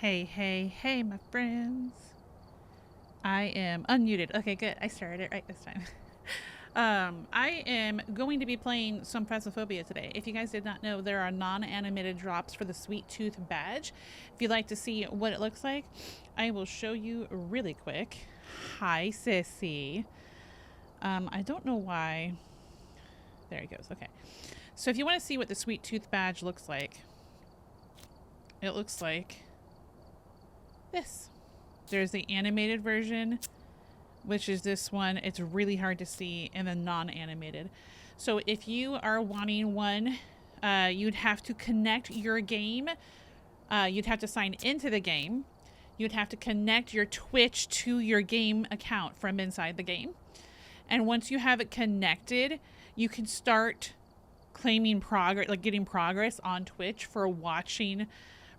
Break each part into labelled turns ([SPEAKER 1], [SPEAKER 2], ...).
[SPEAKER 1] Hey, hey, hey, my friends. I am unmuted. Okay, good. I started it right this time. I am going to be playing some Phasmophobia today. If you guys did not know, there are non-animated drops for the Sweet Tooth badge. If you'd like to see what it looks like, I will show you really quick. Hi, sissy. I don't know why. There it goes. Okay. So if you want to see what the Sweet Tooth badge looks like, it looks like this. There's the animated version, which is this one. It's really hard to see, and then non-animated. So if you are wanting one, you'd have to connect your game. You'd have to sign into the game. You'd have to connect your Twitch to your game account from inside the game. And once you have it connected, you can start claiming progress, like getting progress on Twitch for watching.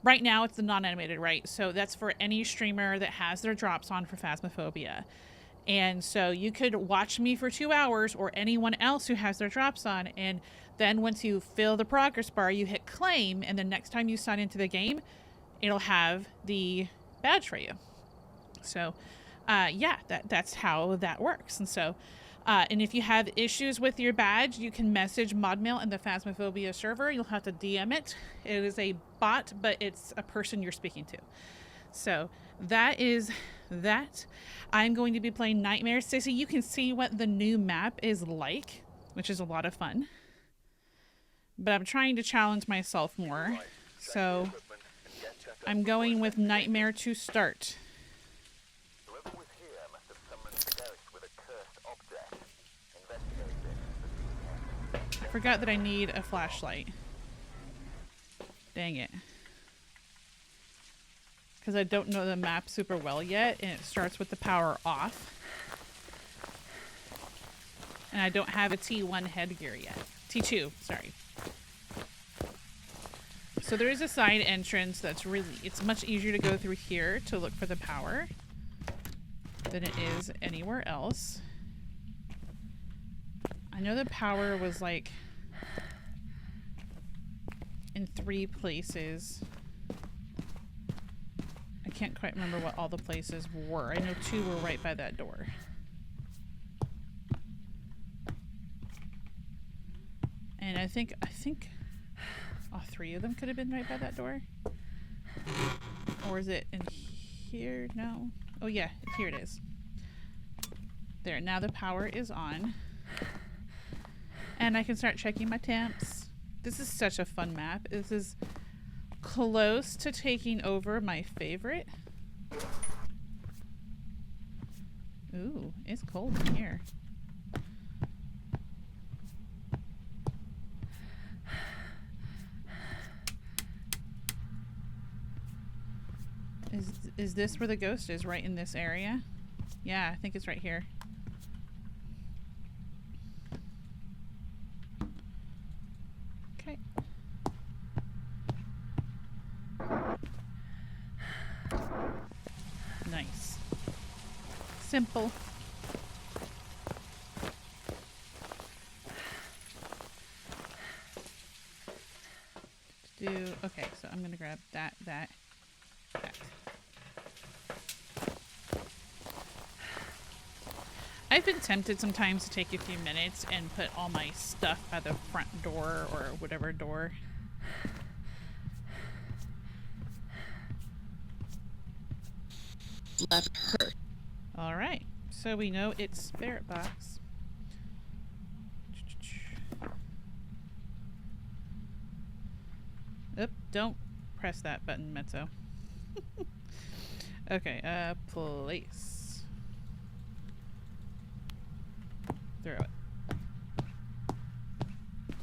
[SPEAKER 1] Right now, it's the non-animated, right? So that's for any streamer that has their drops on for Phasmophobia. And so you could watch me for 2 hours or anyone else who has their drops on. And then once you fill the progress bar, you hit claim. And the next time you sign into the game, it'll have the badge for you. So, yeah, that's how that works. And so, and if you have issues with your badge, you can message ModMail in the Phasmophobia server. You'll have to DM it. It is a bot, but it's a person you're speaking to. So that is that. I'm going to be playing Nightmare. Sissy, you can see what the new map is like, which is a lot of fun. But I'm trying to challenge myself more. So I'm going with Nightmare to start. I forgot that I need a flashlight. Dang it. Because I don't know the map super well yet, and it starts with the power off. And I don't have a T1 headgear yet. T2, sorry. So there is a side entrance that's it's much easier to go through here to look for the power than it is anywhere else. I know the power was like in 3 places. I can't quite remember what all the places were. I know 2 were right by that door. And I think all 3 of them could have been right by that door. Or is it in here? No. Oh yeah, here it is. There, now the power is on. And I can start checking my temps. This is such a fun map. This is close to taking over my favorite. Ooh, it's cold in here. Is this where the ghost is? Right in this area? Yeah, I think it's right here. Okay. Nice. Simple. Okay, so I'm gonna grab that. I've been tempted sometimes to take a few minutes and put all my stuff by the front door or whatever door.
[SPEAKER 2] Left her.
[SPEAKER 1] All right, so we know it's spirit box. Oop, don't press that button, Mezzo. Okay, place. Throw it.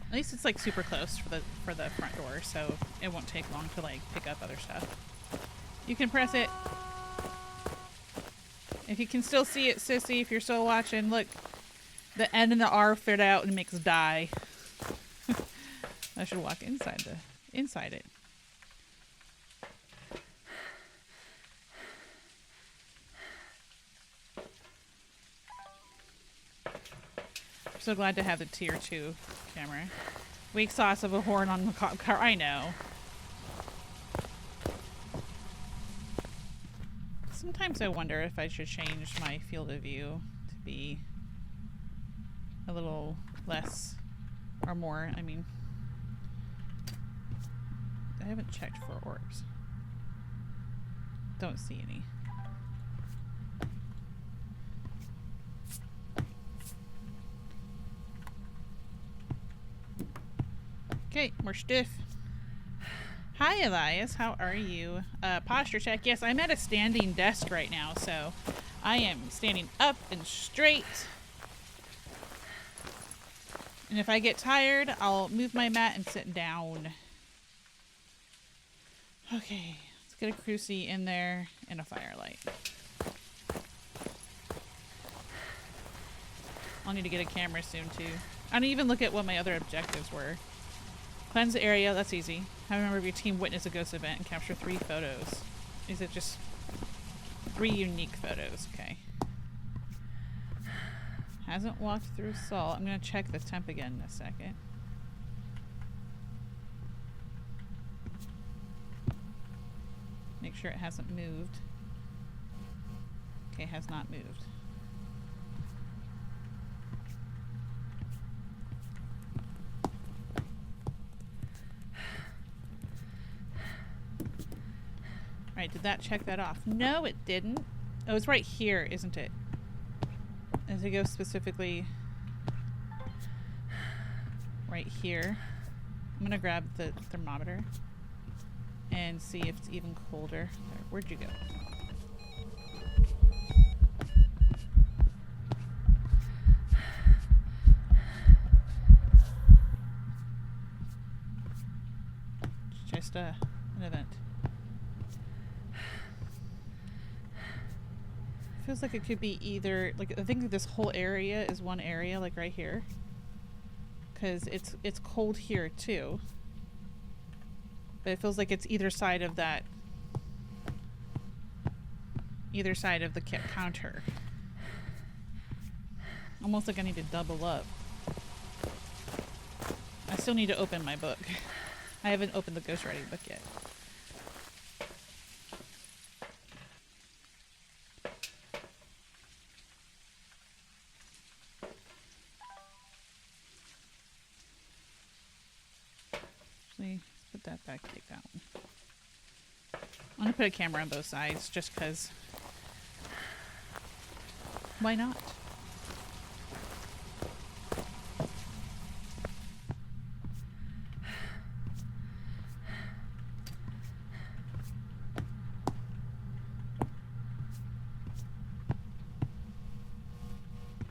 [SPEAKER 1] At least it's like super close for the front door, so it won't take long to like pick up other stuff. You can press it. If you can still see it, sissy, if you're still watching, look. The N and the R fit out and makes die. I should walk inside it. I'm so glad to have the tier 2 camera. Weak sauce of a horn on the car. I know. Sometimes I wonder if I should change my field of view to be a little less or more. I mean, I haven't checked for orbs. Don't see any. Okay, more stiff. Hi, Elias. How are you? Posture check. Yes, I'm at a standing desk right now, so I am standing up and straight. And if I get tired, I'll move my mat and sit down. Okay, let's get a crucie in there and a firelight. I'll need to get a camera soon, too. I didn't even look at what my other objectives were. Cleanse the area, that's easy. Have a member of your team witness a ghost event and capture 3 photos. Is it just 3 unique photos? Okay. Hasn't walked through salt. I'm going to check the temp again in a second. Make sure it hasn't moved. Okay, has not moved. Right, did that check that off? No, it didn't. Oh, it's right here, isn't it? As it goes specifically right here. I'm gonna grab the thermometer and see if it's even colder. There, where'd you go? It's just an event. Feels like it could be either, like, I think this whole area is one area, like right here, because it's cold here too, but it feels like it's either side of that, either side of the counter. Almost like I need to double up. I still need to open my book. I haven't opened the ghost writing book yet. Put that back, take that one. I'm gonna put a camera on both sides just because. Why not?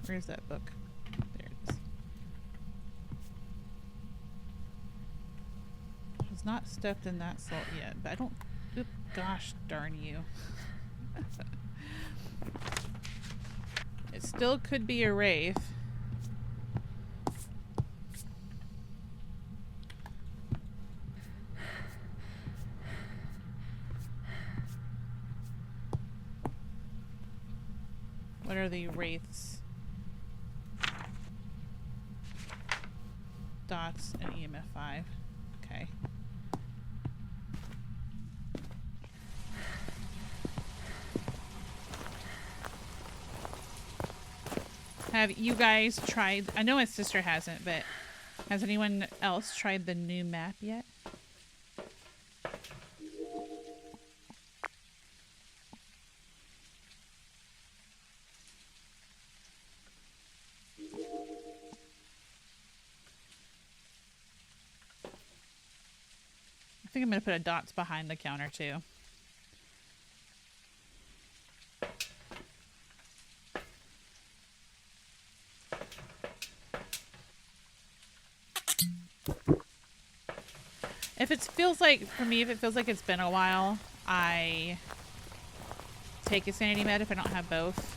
[SPEAKER 1] Where's that book? There it is. Has not stepped in that salt yet, but I don't. Oop, gosh darn you. It still could be a wraith. What are the wraiths? Dots and EMF 5. Okay. Have you guys tried, I know my sister hasn't, but has anyone else tried the new map yet? I think I'm going to put a dots behind the counter too. If it feels like, for me, if it feels like it's been a while, I take a sanity med if I don't have both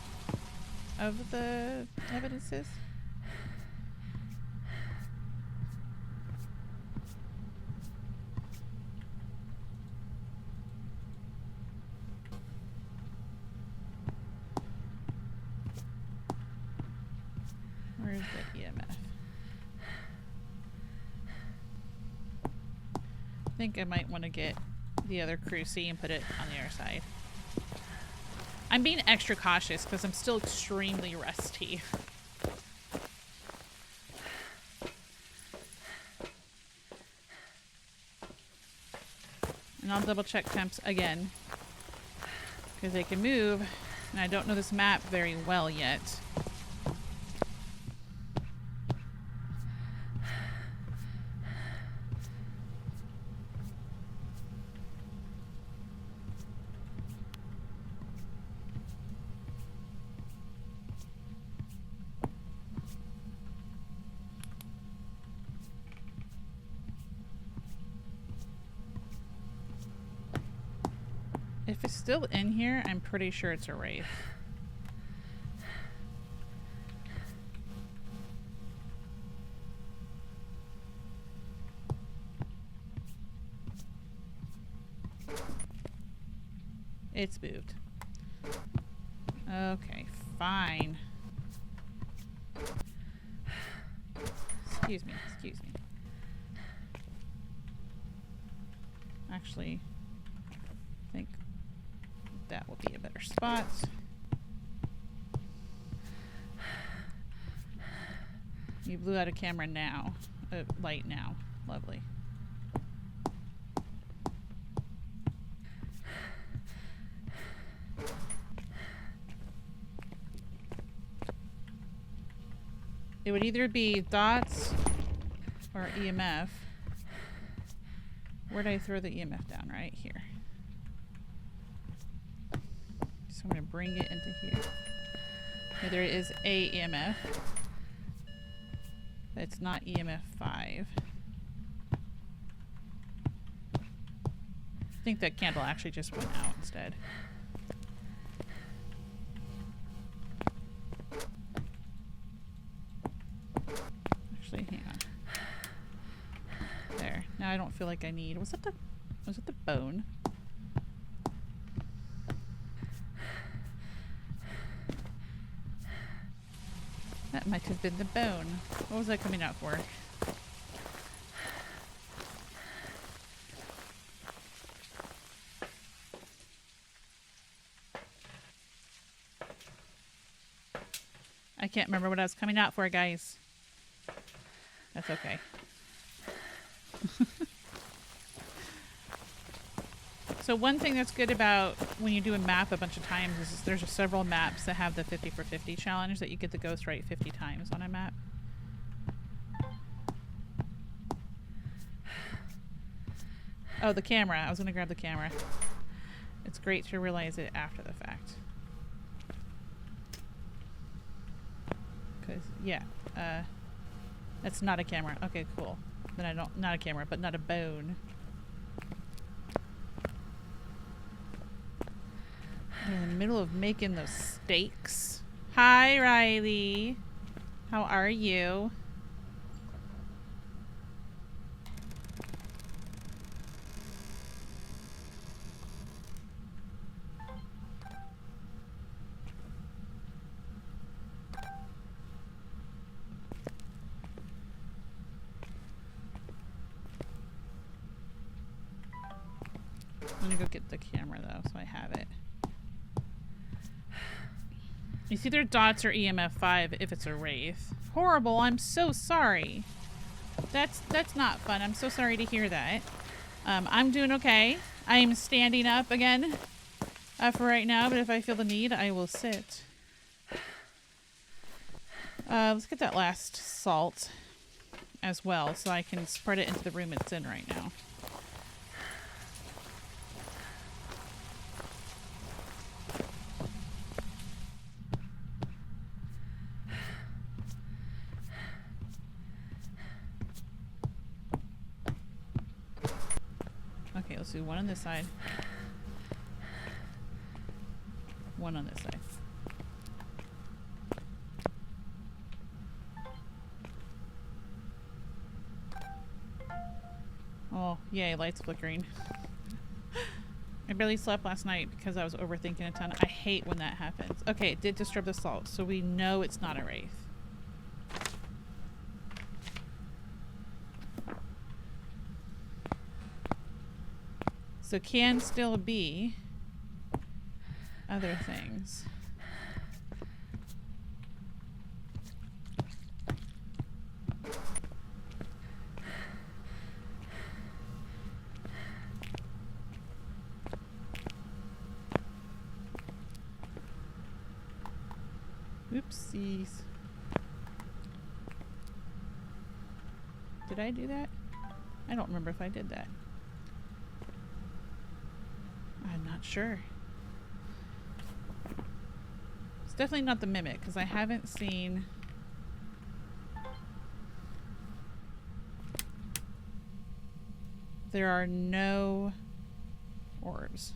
[SPEAKER 1] of the evidences. Where's the EMF? I think I might want to get the other crucie and put it on the other side. I'm being extra cautious because I'm still extremely rusty. And I'll double check temps again because they can move, and I don't know this map very well yet. If it's still in here, I'm pretty sure it's a wraith. It's moved. Okay, fine. Excuse me, excuse me. Actually, I think that will be a better spot. You blew out a camera now. Light now. Lovely. It would either be dots or EMF. Where did I throw the EMF down? Right here. So I'm going to bring it into here. Okay, there is a EMF. But it's not EMF 5. I think that candle actually just went out instead. Actually, hang on. There. Now I don't feel like I need... Was it the bone? That might have been the bone. What was that coming out for? I can't remember what I was coming out for, guys. That's okay. So one thing that's good about when you do a map a bunch of times is there's several maps that have the 50 for 50 challenge that you get the ghost right 50 times on a map. Oh, the camera. I was going to grab the camera. It's great to realize it after the fact. Because, yeah. That's not a camera. Okay, cool. Then I don't... Not a camera, but not a bone. I'm in the middle of making those steaks. Hi, Riley. How are you? I'm gonna go get the camera though, so I have it. It's either dots or EMF 5 if it's a wraith. Horrible, I'm so sorry. That's not fun. I'm so sorry to hear that. I'm doing okay. I am standing up again for right now, but if I feel the need, I will sit. Let's get that last salt as well so I can spread it into the room it's in right now. Okay, let's do one on this side. One on this side. Oh, yay, lights flickering. I barely slept last night because I was overthinking a ton. I hate when that happens. Okay, it did disturb the salt, so we know it's not a wraith. So can still be other things. Oopsies. Did I do that? I don't remember if I did that. I'm not sure. It's definitely not the mimic, because I haven't seen... There are no orbs.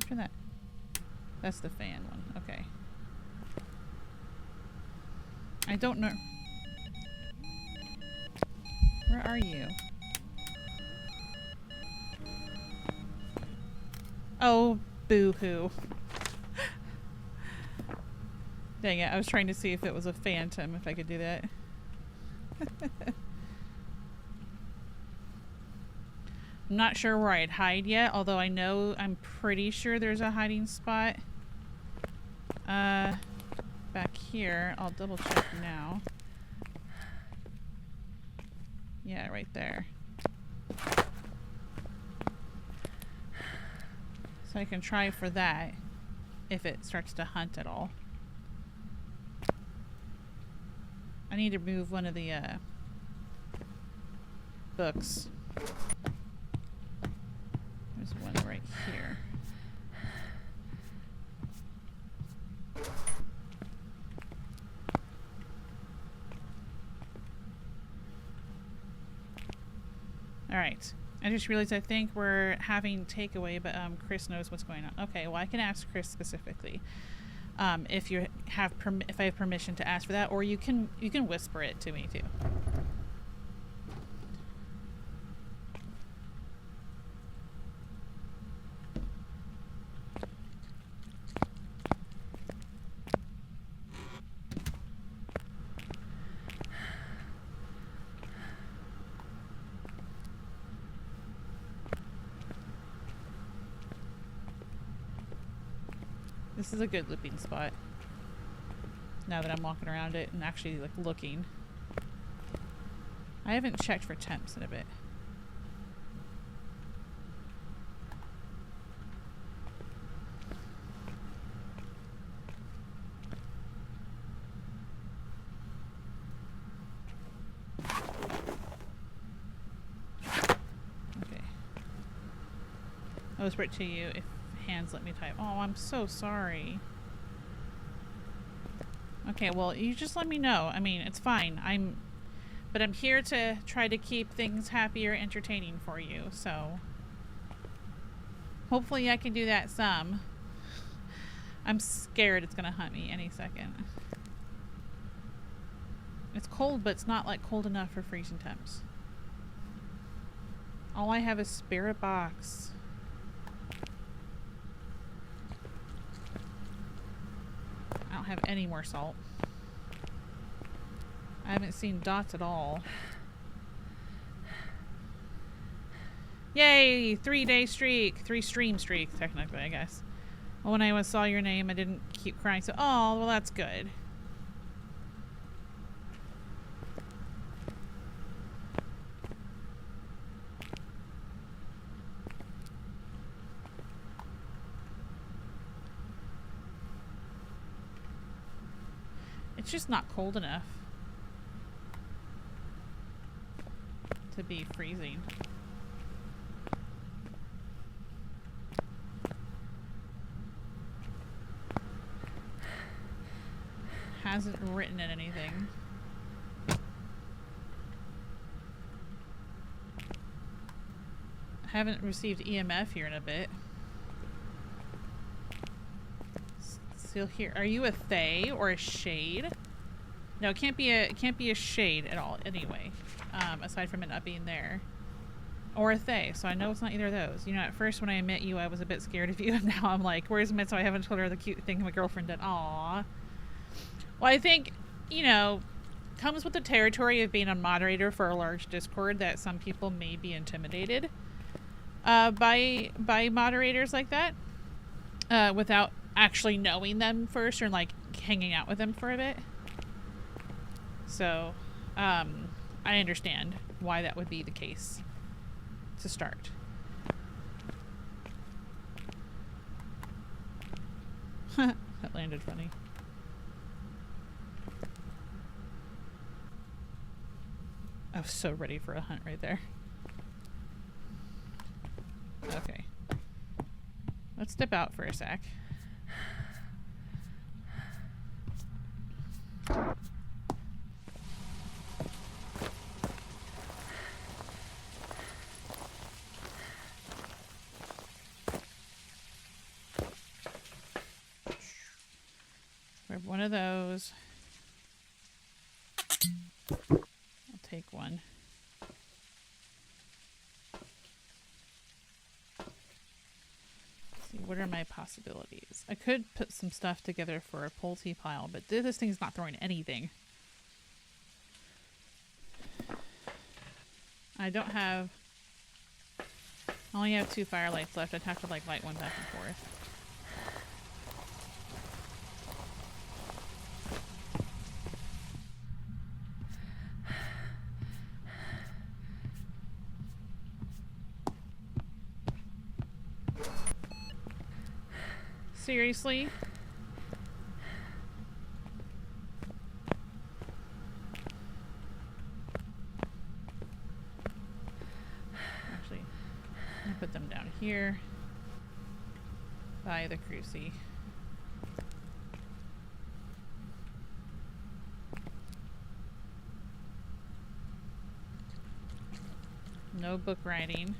[SPEAKER 1] Turn that. That's the fan one. Okay. I don't know. Where are you? Oh, boo-hoo. Dang it, I was trying to see if it was a phantom, if I could do that. I'm not sure where I'd hide yet, although I know I'm pretty sure there's a hiding spot. Back here. I'll double check now. Yeah, right there. So I can try for that if it starts to hunt at all. I need to move one of the books. There's one right here. Alright. I just realized I think we're having takeaway, but Chris knows what's going on. Okay, well I can ask Chris specifically. If you have if I have permission to ask for that, or you can whisper it to me too. This is a good looping spot. Now that I'm walking around it and actually like looking. I haven't checked for temps in a bit. Okay. I'll whisper it to you if hands let me type. Oh, I'm so sorry. Okay, well, you just let me know. I mean, it's fine. But I'm here to try to keep things happy or entertaining for you, so hopefully I can do that some. I'm scared it's gonna hunt me any second. It's cold, but it's not like cold enough for freezing temps. All I have is spirit box. I don't have any more salt. I haven't seen dots at all. Yay! 3-day streak. 3-stream streak, technically, I guess. Well, when I saw your name, I didn't keep crying, so... Oh, well, that's good. It's just not cold enough to be freezing. Hasn't written in anything. Haven't received EMF here in a bit. Still here. Are you a Fae or a Shade? No, it can't be a Shade at all anyway. Aside from it not being there. Or a Fae, so I know it's not either of those. You know, at first when I met you, I was a bit scared of you, and now I'm like, where's Mitz? So I haven't told her the cute thing my girlfriend did. Aww. Well, I think, you know, comes with the territory of being a moderator for a large Discord that some people may be intimidated. by moderators like that, without actually knowing them first or like hanging out with them for a bit. So, I understand why that would be the case to start. That landed funny. I was so ready for a hunt right there. Okay. Let's step out for a sec. Grab one of those. I'll take one. Let's see, what are my possibilities? I could put some stuff together for a poulty pile, but this thing's not throwing anything. I don't have... I only have 2 firelights left. I'd have to like light one back and forth. Seriously? Actually, I'm gonna put them down here by the cruci. No book writing.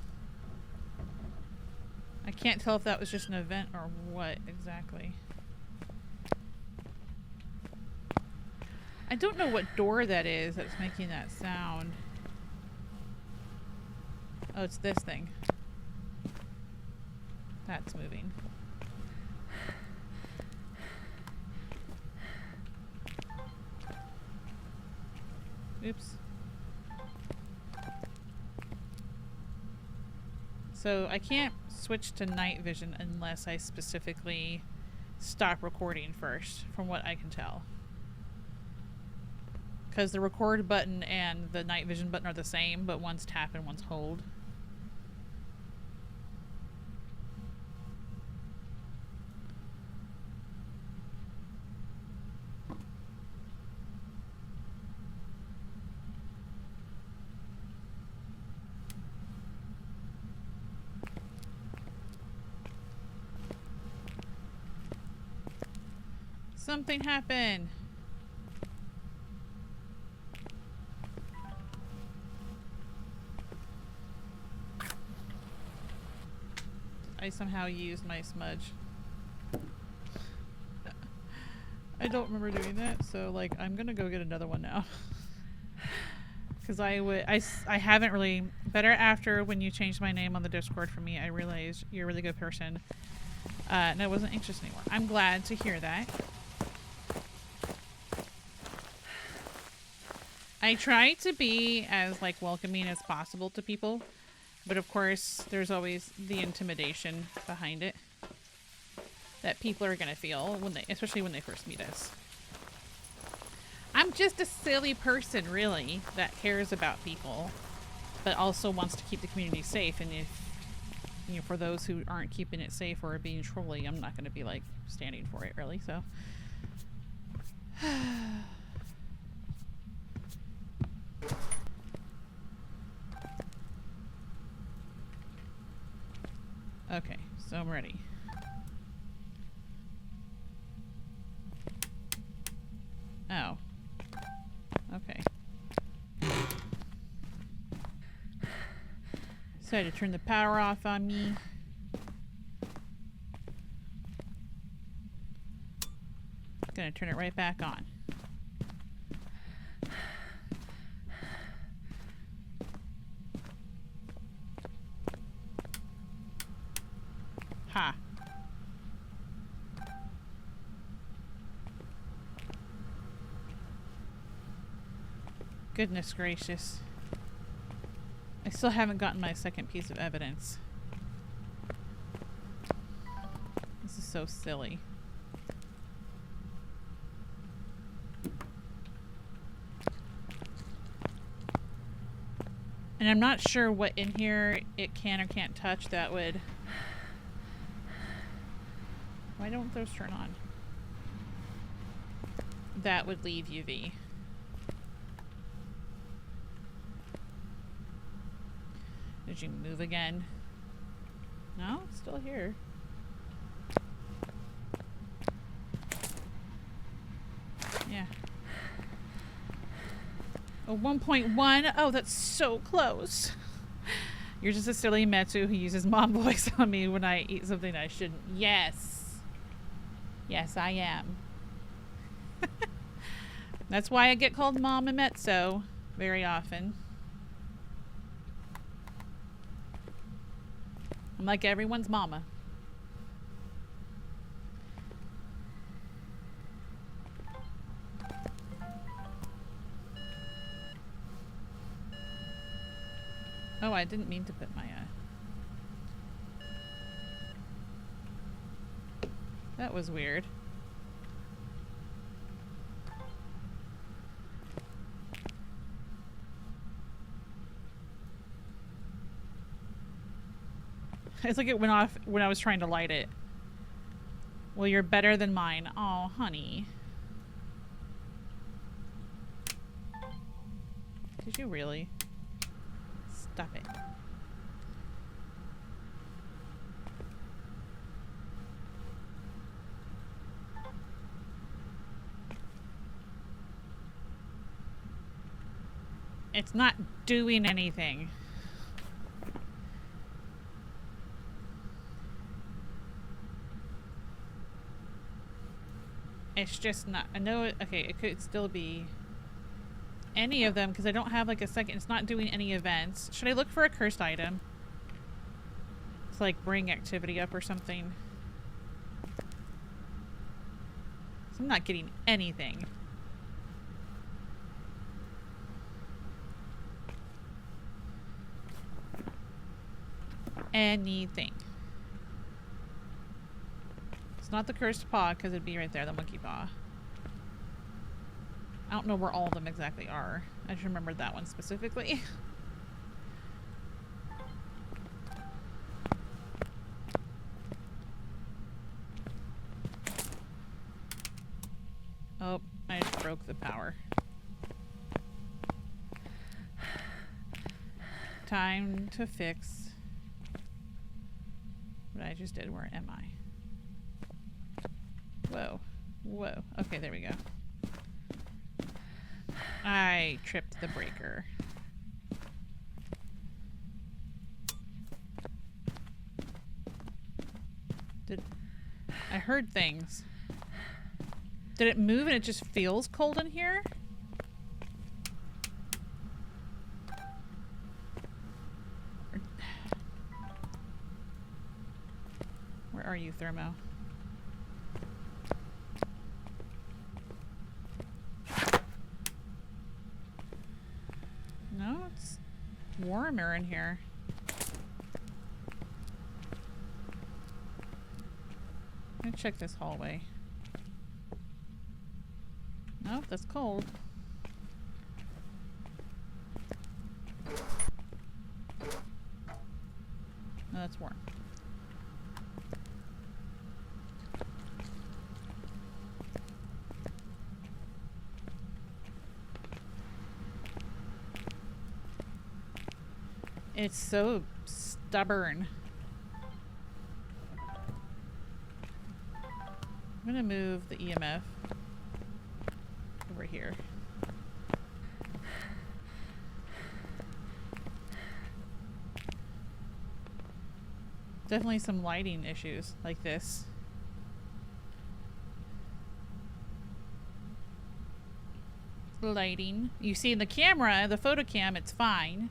[SPEAKER 1] I can't tell if that was just an event or what exactly. I don't know what door that is that's making that sound. Oh, it's this thing. That's moving. Oops. So I can't switch to night vision unless I specifically stop recording first, from what I can tell. Because the record button and the night vision button are the same, but one's tap and one's hold. Something happened. I somehow used my smudge. I don't remember doing that, so like I'm gonna go get another one now. Because I haven't really... Better after when you changed my name on the Discord for me, I realized you're a really good person. And I wasn't anxious anymore. I'm glad to hear that. I try to be as like welcoming as possible to people, but of course there's always the intimidation behind it that people are gonna feel when they, especially when they first meet us. I'm just a silly person, really, that cares about people, but also wants to keep the community safe. And if, you know, for those who aren't keeping it safe or are being trolly, I'm not gonna be like standing for it, really. So. Okay, so I'm ready. Oh. Okay. Decided to turn the power off on me. Gonna turn it right back on. Ha. Goodness gracious. I still haven't gotten my second piece of evidence. so silly. And I'm not sure what in here it can or can't touch that would... Why don't those turn on? That would leave UV. Did you move again? No, it's still here. Yeah. A 1.1? Oh, that's so close. You're just a silly Metsu who uses mom voice on me when I eat something I shouldn't. Yes. Yes, I am. That's why I get called Mom and Metso very often. I'm like everyone's mama. Oh, I didn't mean to put my, That was weird. It's like it went off when I was trying to light it. Well, you're better than mine. Oh, honey. Did you really? Stop it. It's not doing anything. It's just not... I know it... Okay, it could still be any of them because I don't have like a second... It's not doing any events. Should I look for a cursed item? To like bring activity up or something? So I'm not getting anything. Anything. It's not the cursed paw because it'd be right there, the monkey paw. I don't know where all of them exactly are. I just remembered that one specifically. Oh, I just broke the power. Time to fix what I just did. Where am I? Whoa. Whoa. Okay, there we go. I tripped the breaker. I heard things. Did it move and it just feels cold in here? Where are you, Thermo? No, it's warmer in here. Let me check this hallway. Nope, that's cold. No, that's warm. It's so stubborn. I'm gonna move the EMF over here. Definitely some lighting issues like this. Lighting. You see in the camera, the photo cam, it's fine.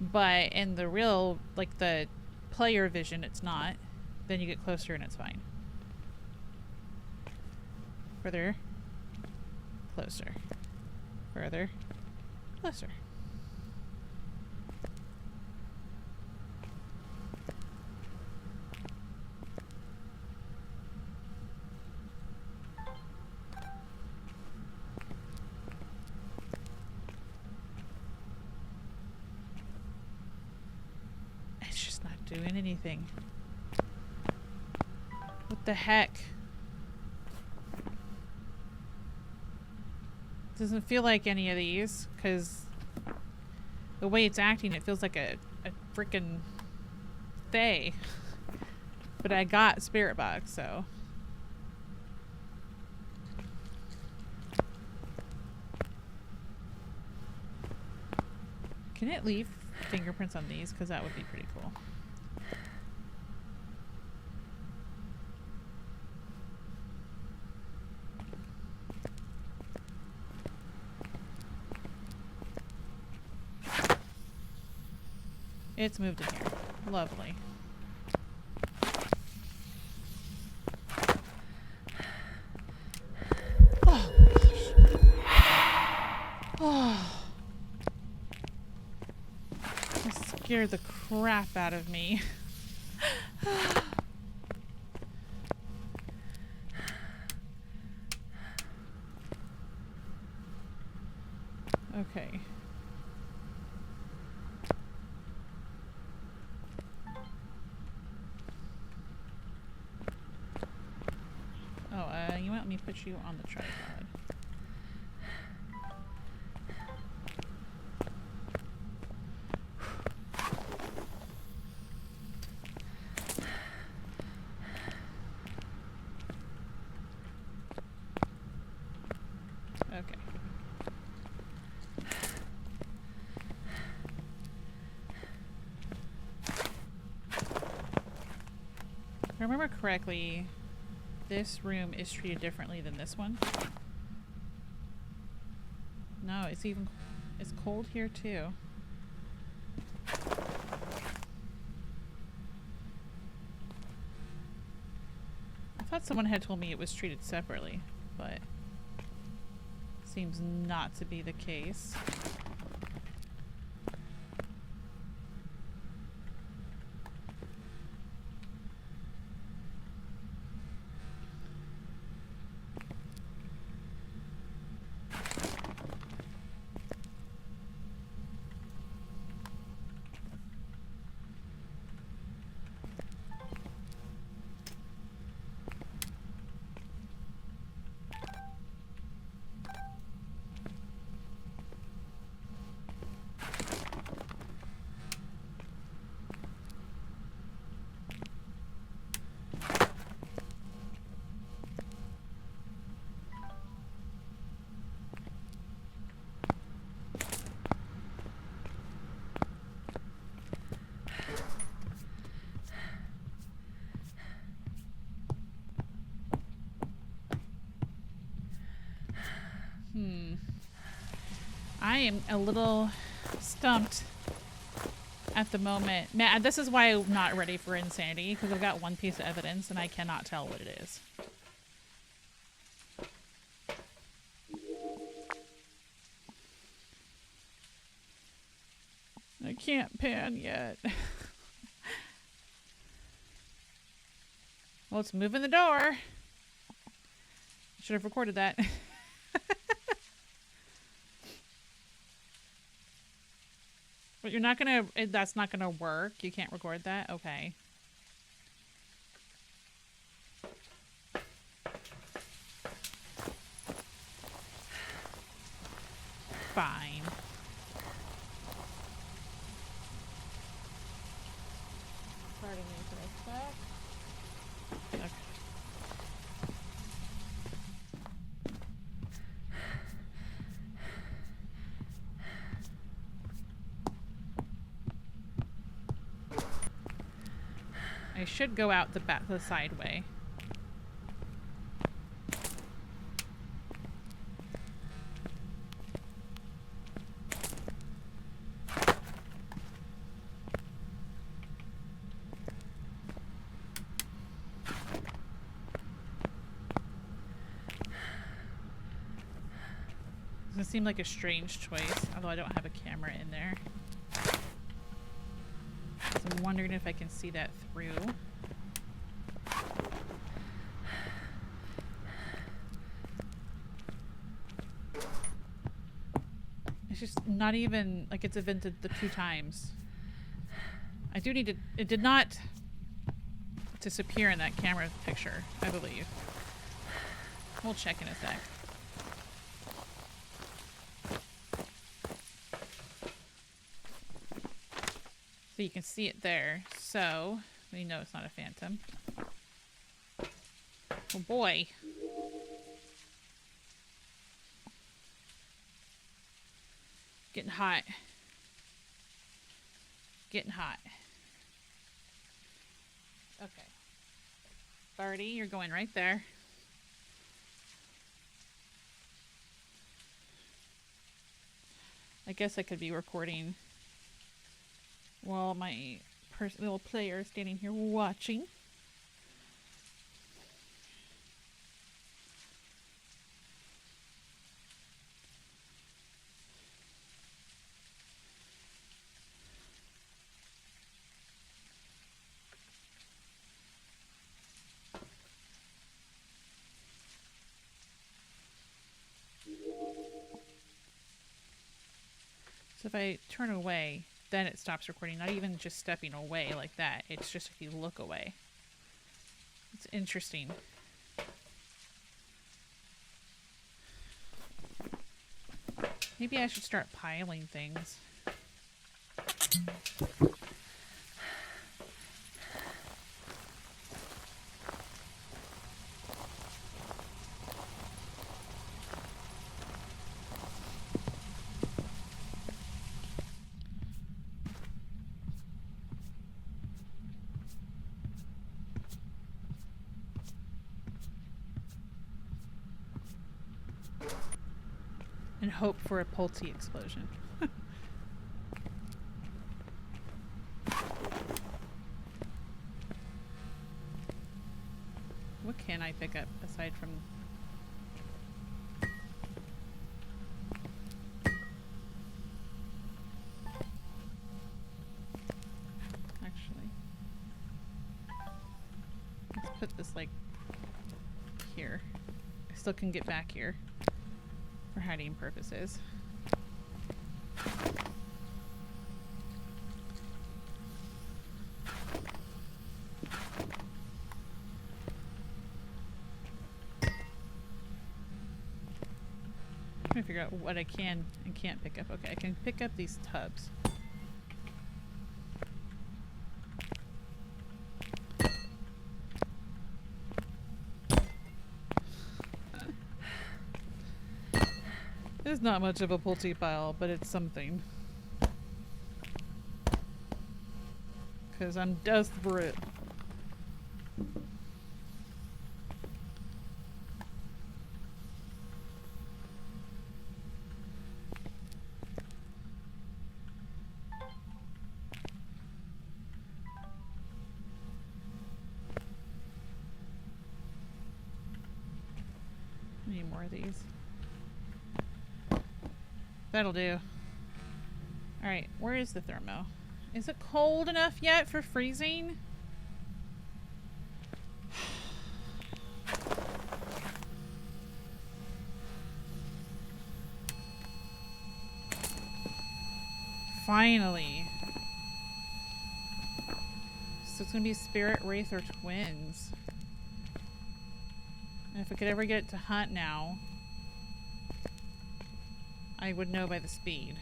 [SPEAKER 1] But in the real, like the player vision, it's not. Then you get closer and it's fine. Further. Closer. Further. Closer. doing anything. What the heck? Doesn't feel like any of these, because the way it's acting, it feels like a freaking Fae. But I got Spirit Box, so. Can it leave fingerprints on these? Because that would be pretty cool. It's moved in here. Lovely. Oh, gosh. Oh. That scared the crap out of me. Okay. You want me to put you on the tripod. Okay. If I remember correctly, this room is treated differently than this one. No, it's cold here too. I thought someone had told me it was treated separately, but seems not to be the case. I am a little stumped at the moment. Man, this is why I'm not ready for insanity, because I've got one piece of evidence and I cannot tell what it is. I can't pan yet. Well, it's moving the door. Should have recorded that. But you're not gonna, that's not gonna work. You can't record that? Okay. Fine. Pardon me for a sec. Okay. I should go out the side way. Doesn't seem like a strange choice, although I don't have a camera in there. So I'm wondering if I can see that through. It's just not even, like, it's vented the 2 times. I do need to... It did not disappear in that camera picture, I believe. We'll check in a sec. So you can see it there. So we know it's not a phantom. Oh boy. Getting hot. Getting hot. Okay. Barty, you're going right there. I guess I could be recording while my little player is standing here watching. So if I turn away, then it stops recording. Not even just stepping away like that. It's just if you look away. It's interesting. Maybe I should start piling things. And hope for a pulsy explosion. What can I pick up aside from... Actually, let's put this like here. I still can get back here for hiding purposes. I'm trying to figure out what I can and can't pick up. Okay, I can pick up these tubs. It's not much of a pulty pile, but it's something. Because I'm desperate. Need more of these. That'll do. Alright, where is the thermo? Is it cold enough yet for freezing? Finally. So it's gonna be Spirit, Wraith, or Twins. And if I could ever get it to hunt now, I would know by the speed.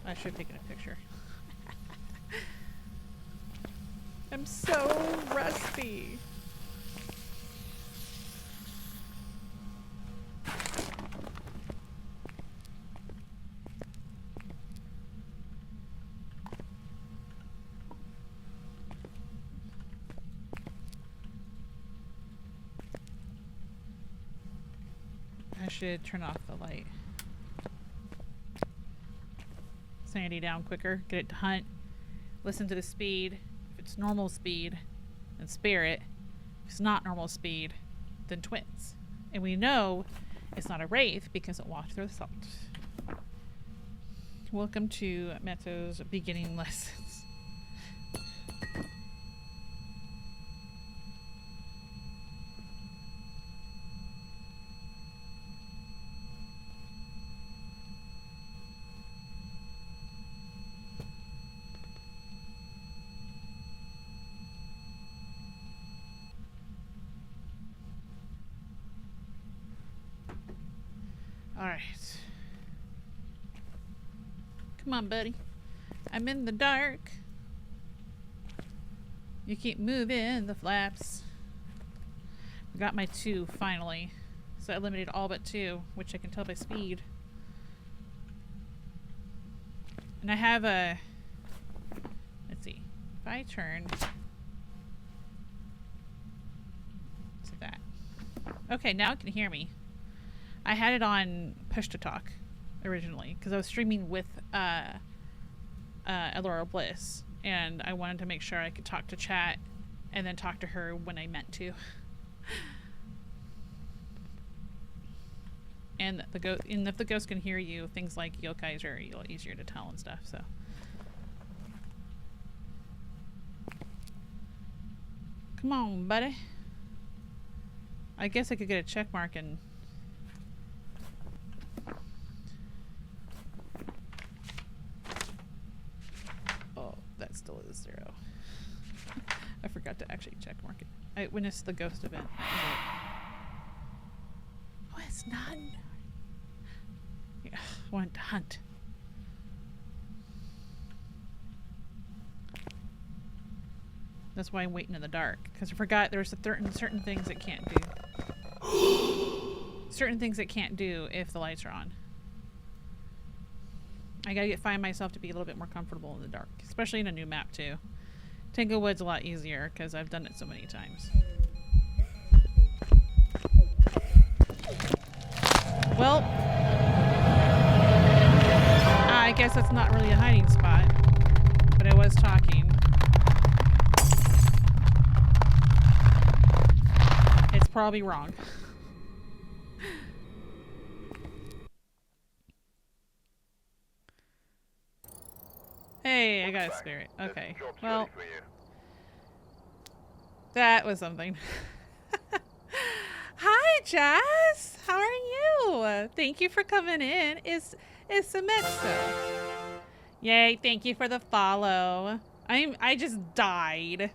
[SPEAKER 1] I should have taken a picture. I'm so rusty. I should turn off the light. Sanity down quicker, get it to hunt, listen to the speed. If it's normal speed, then Spirit. If it's not normal speed, then Twins. And we know it's not a Wraith because it walked through the salt. Welcome to Meto's beginning lessons. Alright. Come on, buddy. I'm in the dark. You keep moving the flaps. Got my 2 finally. So I eliminated all but 2, which I can tell by speed. And I have a... Let's see. If I turn... to that. Okay, now it can hear me. I had it on push to talk originally because I was streaming with Elora Bliss, and I wanted to make sure I could talk to chat and then talk to her when I meant to. And if the ghost can hear you, things like yokais are a little easier to tell and stuff. So. Come on, buddy. I guess I could get a check mark and... Oh, that still is 0. I forgot to actually check mark it. I witnessed the ghost event. Oh, it's not... Yeah, I wanted to hunt. That's why I'm waiting in the dark. Because I forgot there's certain things it can't do. Certain things it can't do if the lights are on. I gotta find myself to be a little bit more comfortable in the dark. Especially in a new map too. Tanglewood's a lot easier because I've done it so many times. Well, I guess that's not really a hiding spot. But I was talking. It's probably wrong. Hey, I got a spirit. Okay. Well, that was something. Hi, Jazz. How are you? Thank you for coming in. It's Semetsu. Yay, thank you for the follow. I just died.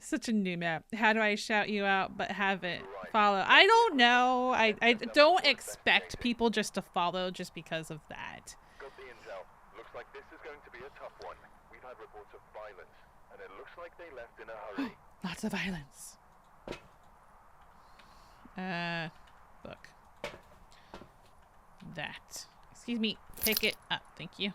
[SPEAKER 1] Such a new map. How do I shout you out but have it follow? I don't know. I don't expect people just to follow just because of that.
[SPEAKER 2] Got the intel. Looks like this is going to be a tough one. We've had reports of violence, and it looks like they left in a hurry.
[SPEAKER 1] Lots of violence. Book. That. Excuse me. Pick it up. Thank you.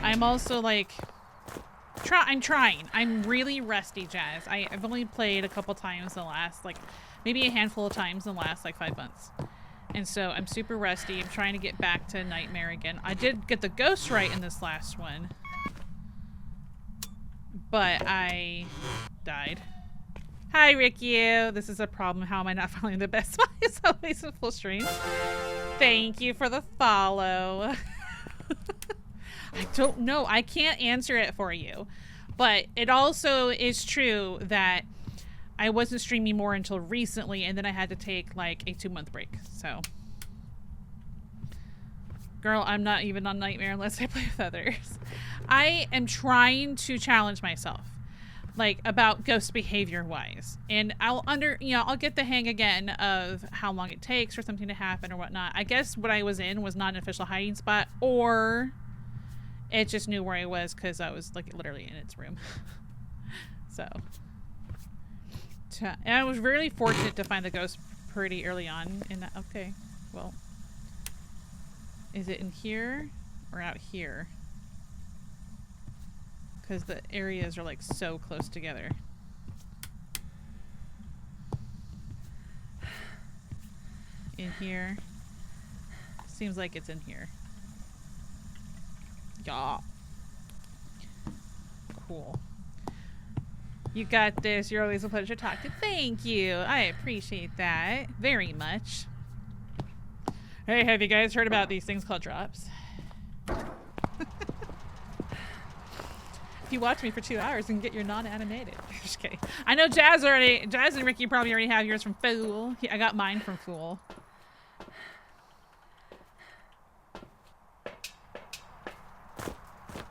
[SPEAKER 1] I'm also like... I'm trying. I'm really rusty, Jazz. I've only played a couple times in the last, like, maybe a handful of times in the last, like, 5 months. And so I'm super rusty. I'm trying to get back to Nightmare again. I did get the ghost right in this last one. But I died. Hi, Ricky. This is a problem. How am I not following the best spot? It's always a full stream. Thank you for the follow. I don't know. I can't answer it for you. But it also is true that I wasn't streaming more until recently, and then I had to take like a 2-month break. So, girl, I'm not even on Nightmare unless I play with others. I am trying to challenge myself, like, about ghost behavior wise, and I'll get the hang again of how long it takes for something to happen or whatnot. I guess what I was in was not an official hiding spot, or it just knew where I was because I was like literally in its room. So, and I was really fortunate to find the ghost pretty early on in that. Okay, well, is it in here or out here? Because the areas are like so close together. In here. Seems like it's in here. Yeah. Cool. You got this. You're always a pleasure to talk to. Thank you. I appreciate that very much. Hey, have you guys heard about these things called drops? If you watch me for 2 hours and get your non-animated. Just kidding. I know Jazz and Ricky probably already have yours from Fool. I got mine from Fool.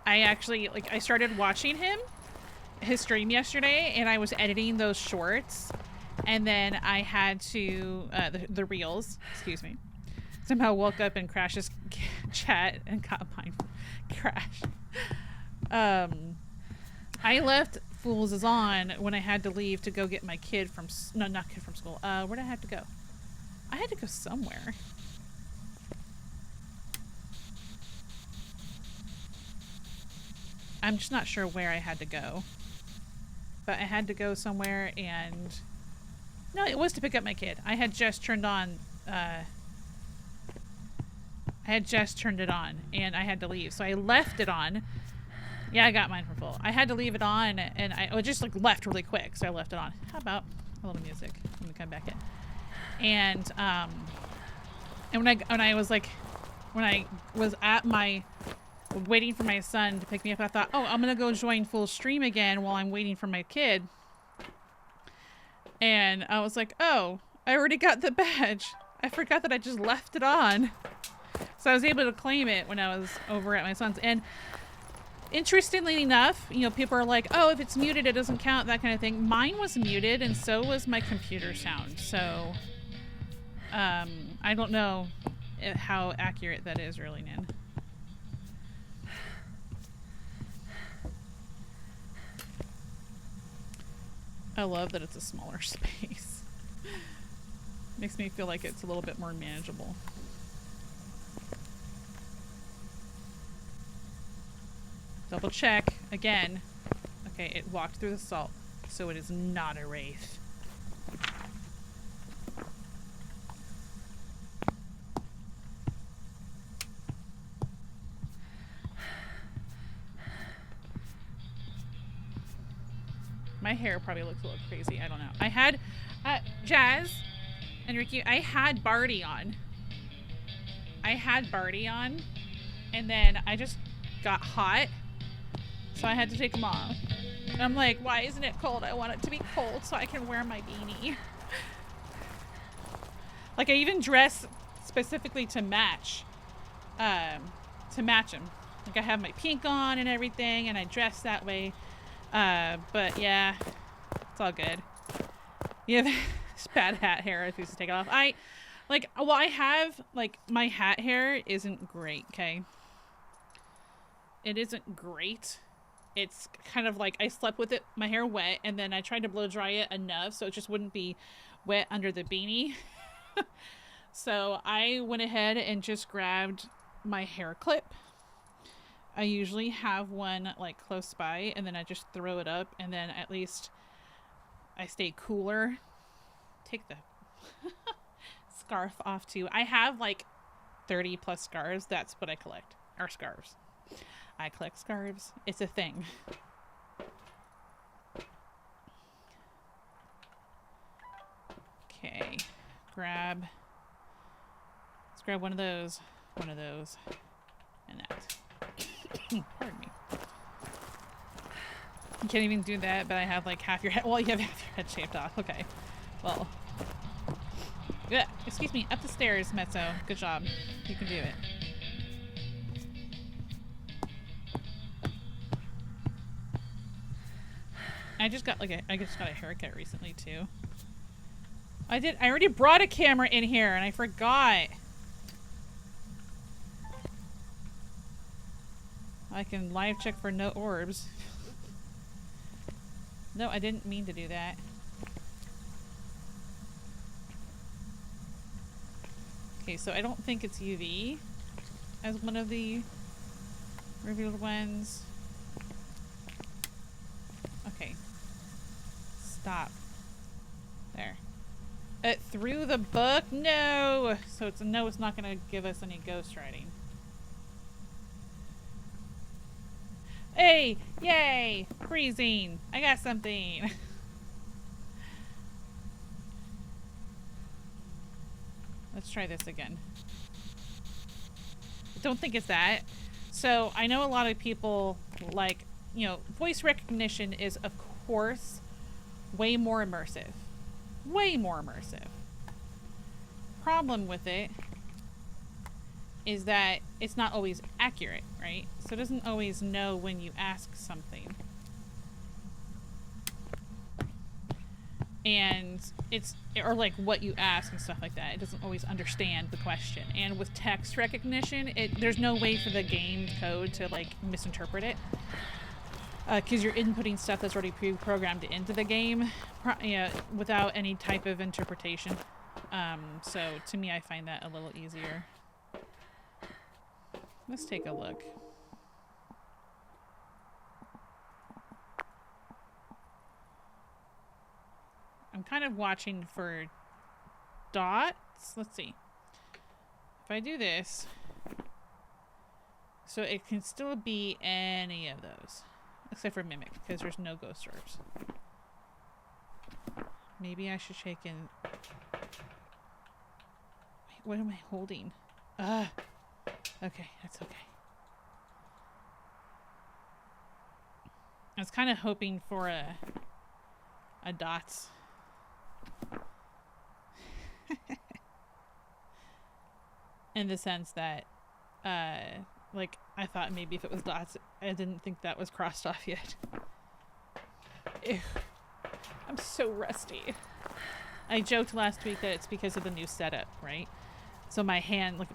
[SPEAKER 1] I actually, like, I started watching him his stream yesterday, and I was editing those shorts, and then I had to the reels. Excuse me. Somehow woke up and crashed his chat and got mine crashed. I left Fools is On when I had to leave to go get my kid from not kid from school. Where did I have to go? I had to go somewhere. I'm just not sure where I had to go. But I had to go somewhere, and no, it was to pick up my kid. I had just turned on I had just turned it on, and I had to leave. So I left it on. Yeah, I got mine for full. I had to leave it on, and I just like left really quick, so I left it on. How about a little music? Let me come back in. And when I was at my waiting for my son to pick me up, I thought, oh, I'm gonna go join full stream again while I'm waiting for my kid. And I was like, oh, I already got the badge. I forgot that I just left it on. So I was able to claim it when I was over at my son's. And interestingly enough, you know, people are like, oh, if it's muted, it doesn't count, that kind of thing. Mine was muted, and so was my computer sound. So, I don't know how accurate that is, really, Nan. I love that it's a smaller space. Makes me feel like it's a little bit more manageable. Double check again. Okay, it walked through the salt, so it is not a wraith. My hair probably looks a little crazy. I don't know. I had Jazz and Ricky. I had Barty on. And then I just got hot. So I had to take them off. And I'm like, why isn't it cold? I want it to be cold so I can wear my beanie. Like, I even dress specifically to match them. Like, I have my pink on and everything, and I dress that way. But yeah, it's all good. You have this bad hat hair. I refuse to take it off. I have, like, my hat hair isn't great, okay? It isn't great. It's kind of like I slept with it, my hair wet, and then I tried to blow dry it enough so it just wouldn't be wet under the beanie. So I went ahead and just grabbed my hair clip. I usually have one like close by, and then I just throw it up, and then at least I stay cooler. Take the scarf off too. I have like 30 plus scarves. That's what I collect, are scarves. I collect scarves. It's a thing. Okay. Let's grab one of those, and that. Pardon me. You can't even do that, but I have like half your head. Well, you have half your head shaved off. Okay. Well. Yeah. Excuse me. Up the stairs, Mezzo. Good job. You can do it. I just got a haircut recently too. I already brought a camera in here and I forgot. I can live check for no orbs. No, I didn't mean to do that. Okay, so I don't think it's UV as one of the revealed ones. Okay. Stop. There. Through the book? No! So it's a no, it's not going to give us any ghost writing. Hey! Yay! Freezing! I got something! Let's try this again. I don't think it's that. So, I know a lot of people, like, you know, voice recognition is, of course, way more immersive. Way more immersive. Problem with it is that it's not always accurate, right? So it doesn't always know when you ask something. and it's, or like what you ask and stuff like that. It doesn't always understand the question. And with text recognition, there's no way for the game code to like misinterpret it, because you're inputting stuff that's already pre-programmed into the game, without any type of interpretation. So to me, I find that a little easier. Let's take a look. I'm kind of watching for dots. Let's see. If I do this, so it can still be any of those, except for Mimic, because there's no ghost orbs. Maybe I should shake in. Wait, what am I holding? Okay, that's okay. I was kind of hoping for a dots. In the sense that, like, I thought maybe if it was dots, I didn't think that was crossed off yet. Ew. I'm so rusty. I joked last week that it's because of the new setup, right? So my hand, like,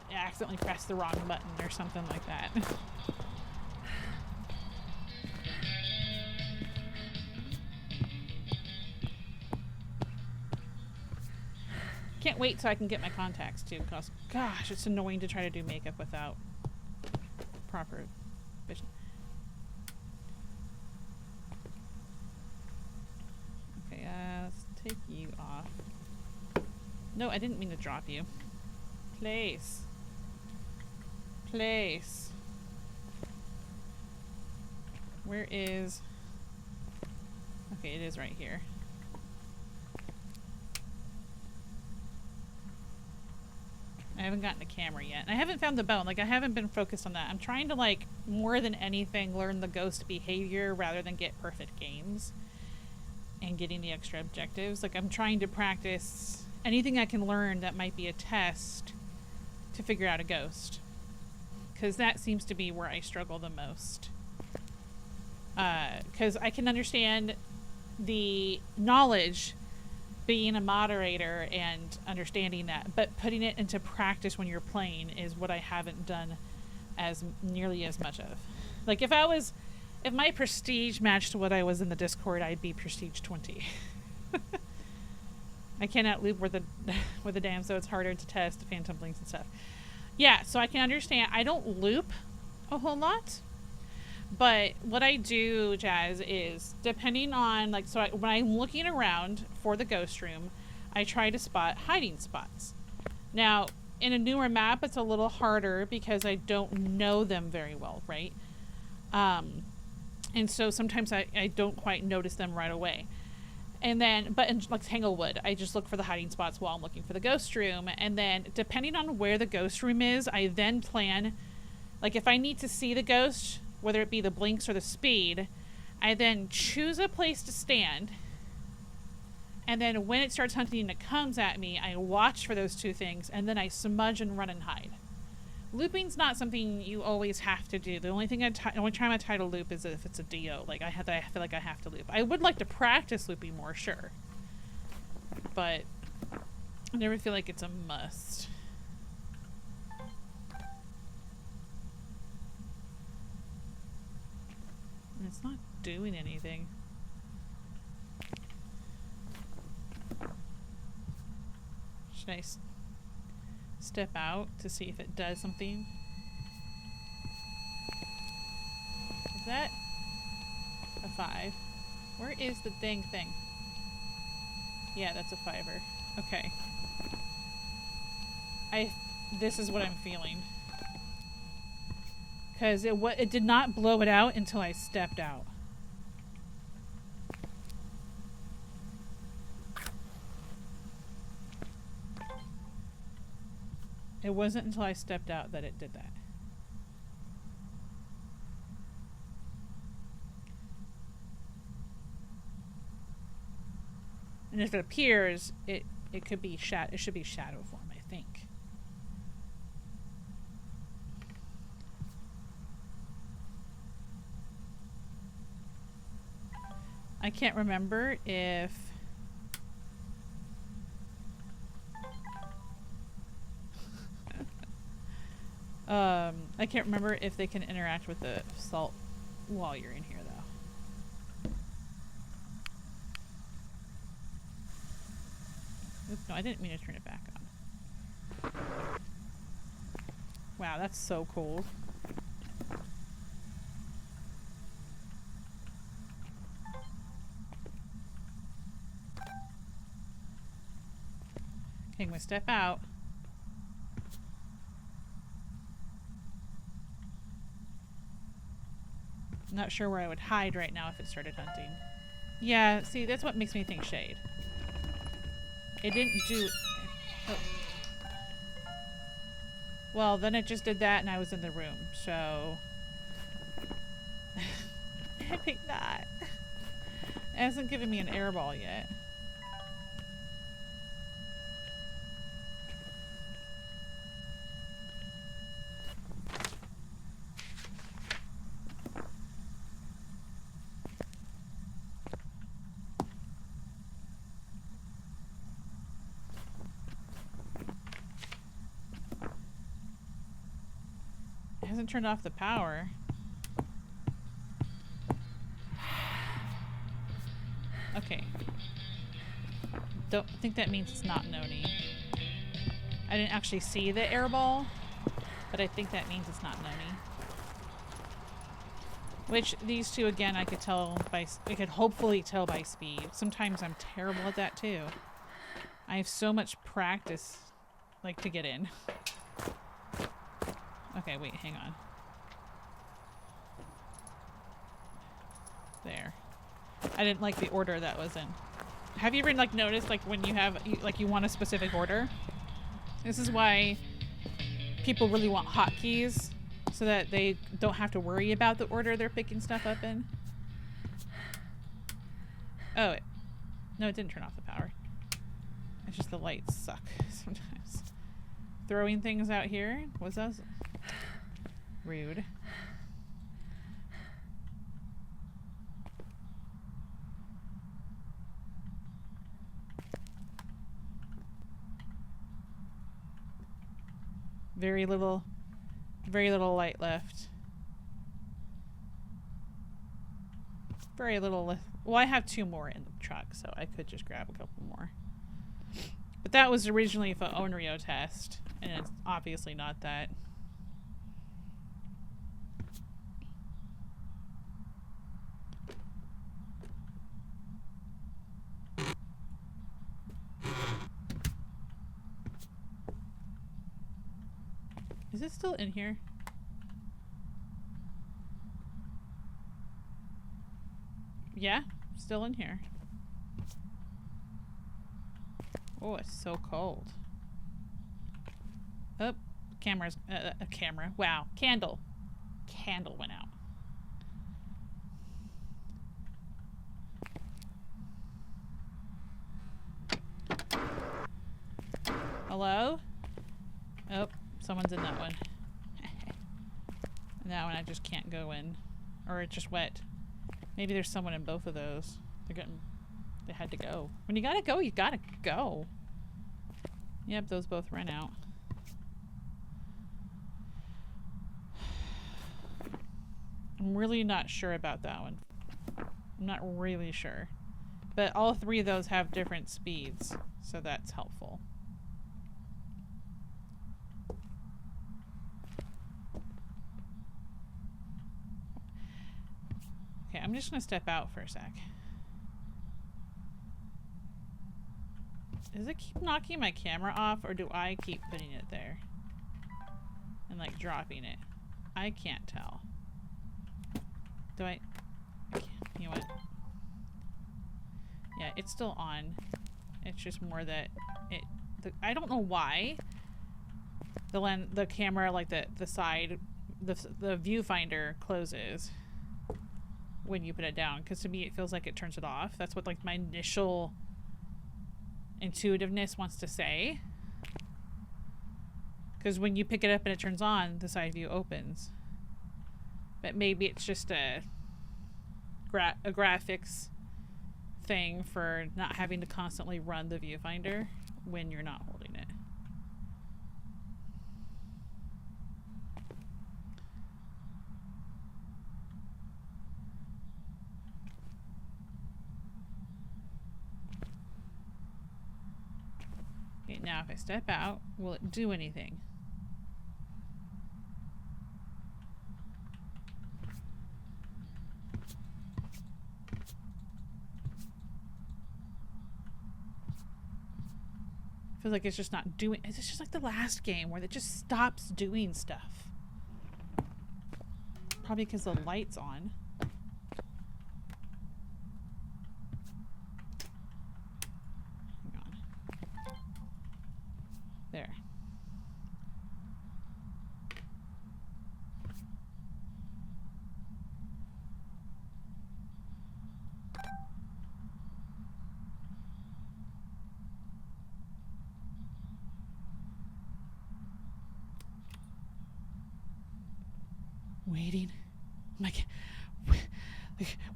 [SPEAKER 1] I accidentally pressed the wrong button or something like that. Can't wait till I can get my contacts too, because gosh, it's annoying to try to do makeup without proper vision. Okay, let's take you off. No, I didn't mean to drop you. Place. Place. Where is... Okay, it is right here. I haven't gotten the camera yet. And I haven't found the bone. Like, I haven't been focused on that. I'm trying to, like, more than anything, learn the ghost behavior rather than get perfect games. And getting the extra objectives. Like, I'm trying to practice anything I can learn that might be a test to figure out a ghost. Because that seems to be where I struggle the most. Because I can understand the knowledge, being a moderator and understanding that, but putting it into practice when you're playing is what I haven't done as nearly as much of. Like, if my prestige matched what I was in the Discord, I'd be prestige 20. I cannot loop with the dam, so it's harder to test phantom blinks and stuff. Yeah, so I can understand. I don't loop a whole lot, but what I do, Jazz, is depending on, like, so when I'm looking around for the ghost room, I try to spot hiding spots. Now, in a newer map, it's a little harder because I don't know them very well, right? And so sometimes I don't quite notice them right away. And then, but in, like, Tanglewood, I just look for the hiding spots while I'm looking for the ghost room. And then, depending on where the ghost room is, I then plan, like, if I need to see the ghost, whether it be the blinks or the speed, I then choose a place to stand. And then when it starts hunting and it comes at me, I watch for those two things, and then I smudge and run and hide. Looping's not something you always have to do. The only thing the only time I try to loop is if it's a DO. Like, I feel like I have to loop. I would like to practice looping more, sure. But I never feel like it's a must. And it's not doing anything. Should I step out to see if it does something? Is that a 5? Where is the dang thing? Yeah, that's a 5er. Okay. This is what I'm feeling. Because it did not blow it out until I stepped out. It wasn't until I stepped out that it did that. And if it appears, it could be it should be shadow form, I think. I can't remember if I can't remember if they can interact with the salt while you're in here, though. Oops, no, I didn't mean to turn it back on. Wow, that's so cold. Okay, I'm gonna step out. I'm not sure where I would hide right now if it started hunting. Yeah, see, that's what makes me think shade. It didn't do... Oh. Well, then it just did that and I was in the room, so... I think not. It hasn't given me an airball yet. It hasn't turned off the power. Okay. Don't think that means it's not Noni. I didn't actually see the airball, but I think that means it's not Noni. Which these two, again, I could tell by... I could hopefully tell by speed. Sometimes I'm terrible at that too. I have so much practice, like, to get in. Okay, wait, hang on. There. I didn't like the order that was in. Have you ever, like, noticed, like, when you have, like, you want a specific order? This is why people really want hotkeys, so that they don't have to worry about the order they're picking stuff up in. Oh, no, it didn't turn off the power. It's just the lights suck sometimes. Throwing things out here? Was that rude? Very little light left. Very little left. Well, I have 2 more in the truck, so I could just grab a couple more. But that was originally for Onryo test, and it's obviously not that. Is it still in here? Yeah, still in here. Oh, it's so cold. Oh, camera's a camera. Wow, candle. Candle went out. Hello? Oh, someone's in that one. And that one I just can't go in. Or it's just wet. Maybe there's someone in both of those. They had to go. When you gotta go, you gotta go. Yep, those both ran out. I'm really not sure about that one. I'm not really sure. But all 3 of those have different speeds, so that's helpful. Okay, I'm just gonna step out for a sec. Does it keep knocking my camera off, or do I keep putting it there? And, like, dropping it? I can't tell. Do I... You know what? Yeah, it's still on. It's just more that it... I don't know why the camera, like, the side... The viewfinder closes when you put it down. Because to me, it feels like it turns it off. That's what, like, my initial... intuitiveness wants to say, because when you pick it up and it turns on, the side view opens. But maybe it's just a graphics thing for not having to constantly run the viewfinder when you're not holding it. now if I step out, will it do anything? Feels like it's just not doing. It's just like the last game where it just stops doing stuff. Probably because the light's on. Hang on. There. Waiting. I'm like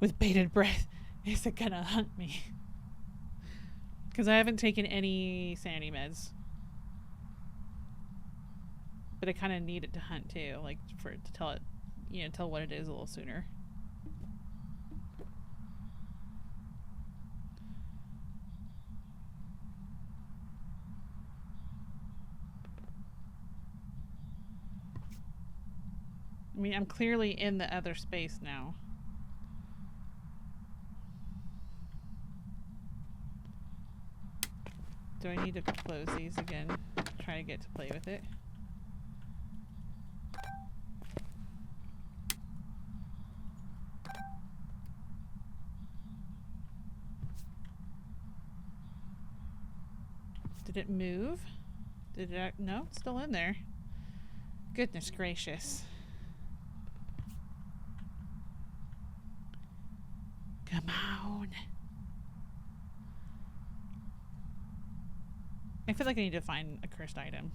[SPEAKER 1] with bated breath. Is it gonna hunt me? Because I haven't taken any sanity meds. But I kind of need it to hunt too, like for it to tell it, you know, tell what it is a little sooner. I mean, I'm clearly in the other space now. Do I need to close these again? Try to get to play with it. Did it move? Did it? No, it's still in there. Goodness gracious. Come on. I feel like I need to find a cursed item.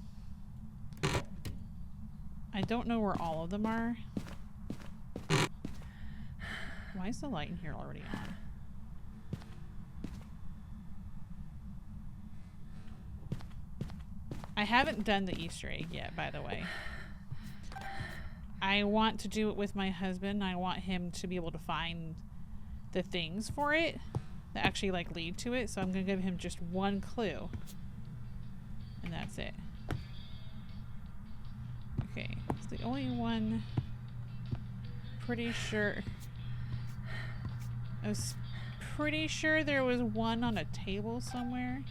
[SPEAKER 1] I don't know where all of them are. Why is the light in here already on? I haven't done the Easter egg yet, by the way. I want to do it with my husband. I want him to be able to find the things for it that actually like lead to it. So I'm going to give him just one clue. And that's it. Okay. It's the only one. Pretty sure. I was pretty sure there was one on a table somewhere.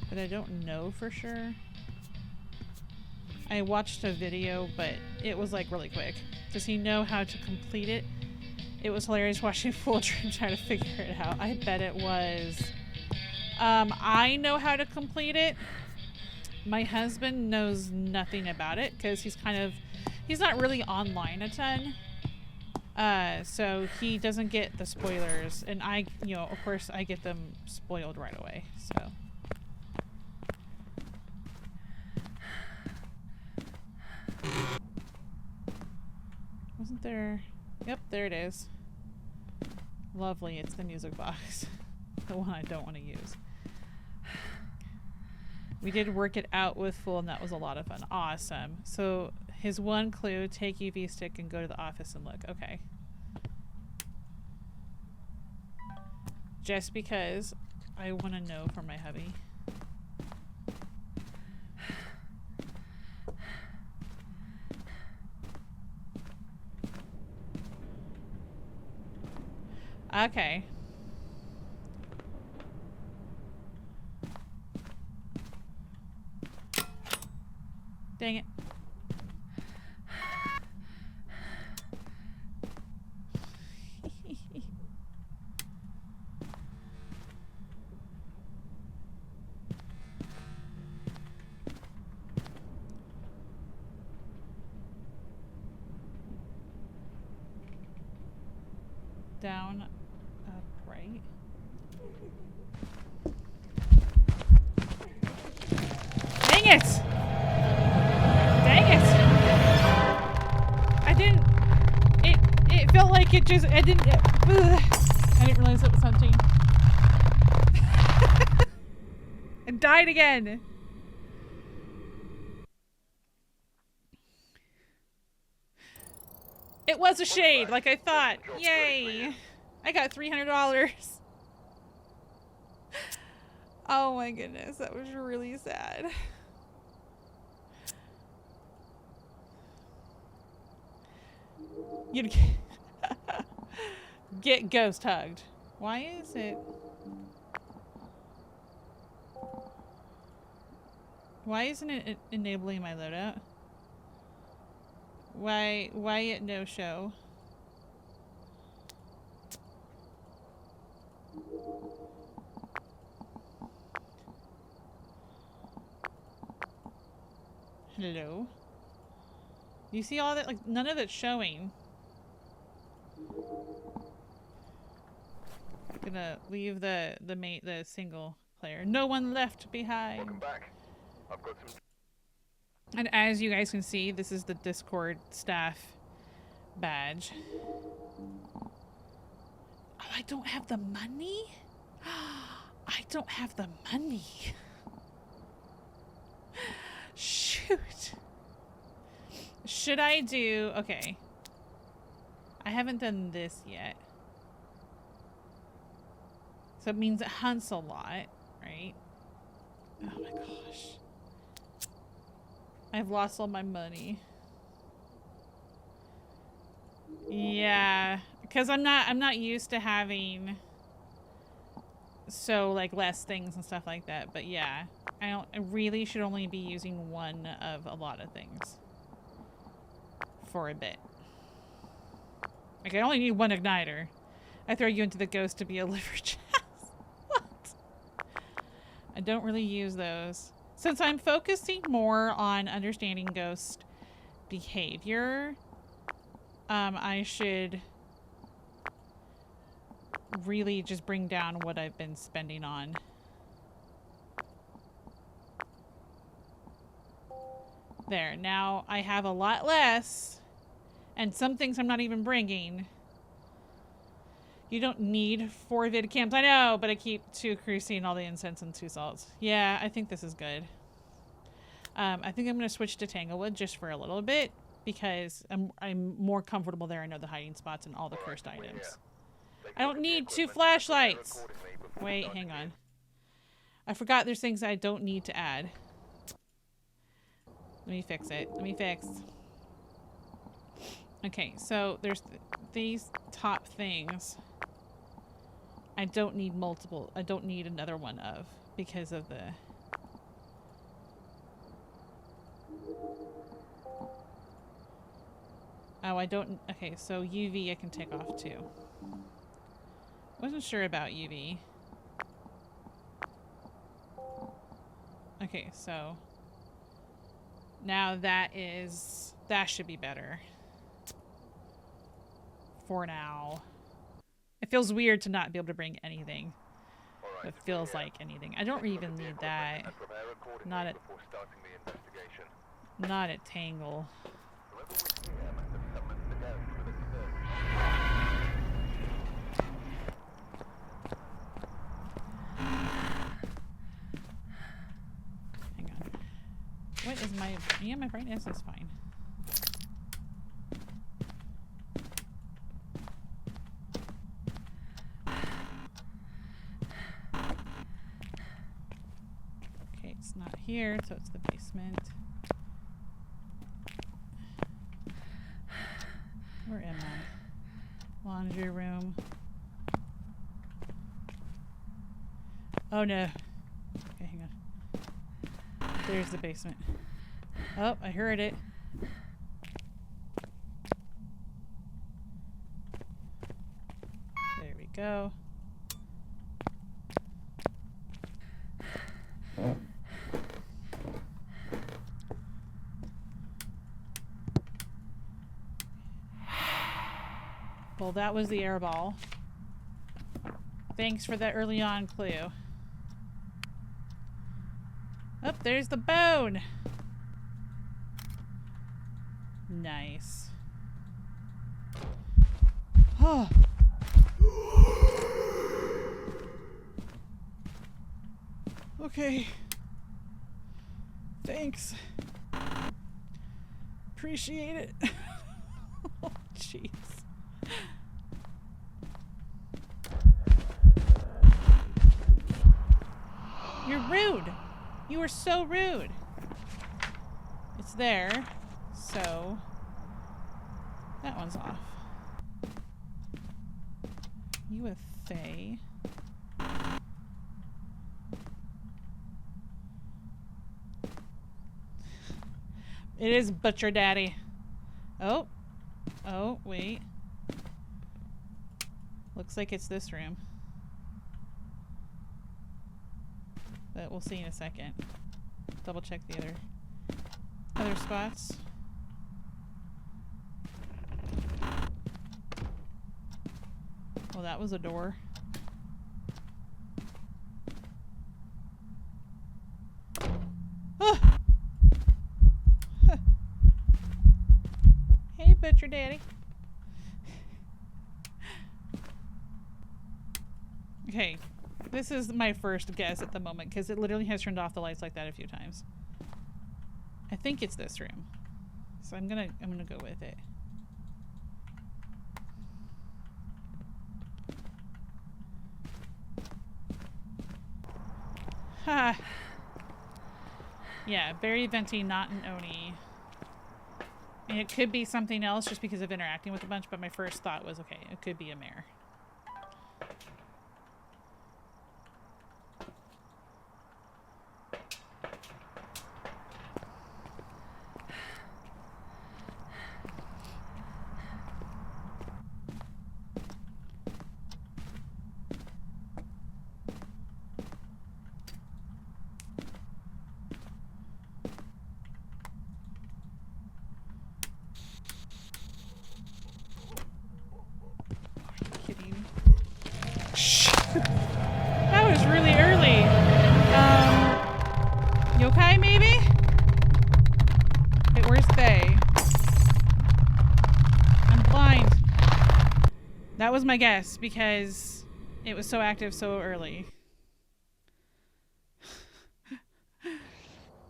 [SPEAKER 1] But I don't know for sure. I watched a video, but it was like really quick. Does he know how to complete it? It was hilarious watching Full Dream try to figure it out. I bet it was. I know how to complete it. My husband knows nothing about it because he's not really online a ton. So he doesn't get the spoilers, and I, you know, of course I get them spoiled right away, so. Wasn't there? Yep, there it is. Lovely, it's the music box. The one I don't want to use. We did work it out with Fool, and that was a lot of fun. Awesome. So his one clue, take UV stick and go to the office and look. Okay. Just because I want to know for my hubby. Okay. Dang it. Down, up, right. Dang it! Dang it! I didn't. It felt like it just. I didn't realize it was hunting. I died again. It was a shade, like I thought. Yay! I got $300. Oh my goodness, that was really sad. You'd get ghost hugged. Why is it? Why isn't it enabling my loadout? Why it no show? Hello? You see all that? Like, none of it's showing. I'm gonna leave the single player. No one left behind.
[SPEAKER 2] Welcome back. I've got some.
[SPEAKER 1] And as you guys can see, this is the Discord staff badge. Oh, I don't have the money? I don't have the money. Shoot. Should I do... Okay. I haven't done this yet. So it means it hunts a lot, right? Oh my gosh. I've lost all my money. Yeah, because I'm not used to having so like less things and stuff like that. But yeah, I really should only be using one of a lot of things for a bit. Like I only need one igniter. I throw you into the ghost to be a liver chest. What? I don't really use those. Since I'm focusing more on understanding ghost behavior, I should really just bring down what I've been spending on. There, now I have a lot less, and some things I'm not even bringing. You don't need 4 vid cams, I know, but I keep 2 cruising, all the incense and 2 salts. Yeah, I think this is good. I think I'm going to switch to Tanglewood just for a little bit, because I'm more comfortable there. I know the hiding spots and all the cursed items. I don't need 2 flashlights. Wait, hang on. I forgot there's things I don't need to add. Let me fix it. Let me fix. Okay, so there's these top things. I don't need multiple. I don't need another one of because of the... Oh, I don't... Okay, so UV I can take off too. Wasn't sure about UV. Okay, so... Now that should be better. For now. It feels weird to not be able to bring anything. It feels like anything. I don't even need that. Not at Tangle. Hang on. What is my... Yeah, my brightness is fine. Okay, it's not here, so it's the basement. Where am I? Laundry room. Oh no. Okay, hang on. There's the basement. Oh, I heard it. There we go. Well, that was the air ball. Thanks for that early on clue. Oh, there's the bone! Nice. Oh. Okay. Thanks. Appreciate it. Oh, jeez. Rude. You were so rude. It's there. So that one's off. You a fae. It is Butcher Daddy. Oh. Oh, wait. Looks like it's this room. But we'll see in a second. Double check the other spots. Well, that was a door. Oh! Hey, Butcher Daddy. Okay, this is my first guess at the moment because it literally has turned off the lights like that a few times. I think it's this room, so I'm gonna go with it. Ha! Yeah, very venti, not an oni. And it could be something else just because of interacting with a bunch, but my first thought was, okay, it could be a mare. That was really early. Yokai maybe? Wait, where's they? I'm blind. That was my guess because it was so active so early.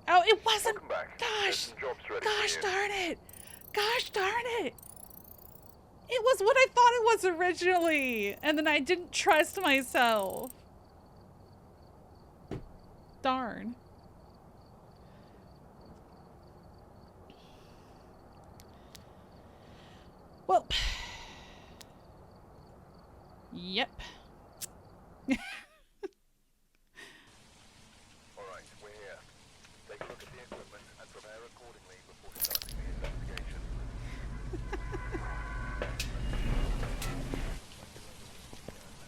[SPEAKER 1] Oh, it wasn't. Gosh. Gosh darn it. Gosh darn it. It was what I thought it was originally, and then I didn't trust myself. Darn. Well. Yep.
[SPEAKER 2] Alright, we're here. Take a look at the equipment and prepare accordingly before starting the investigation.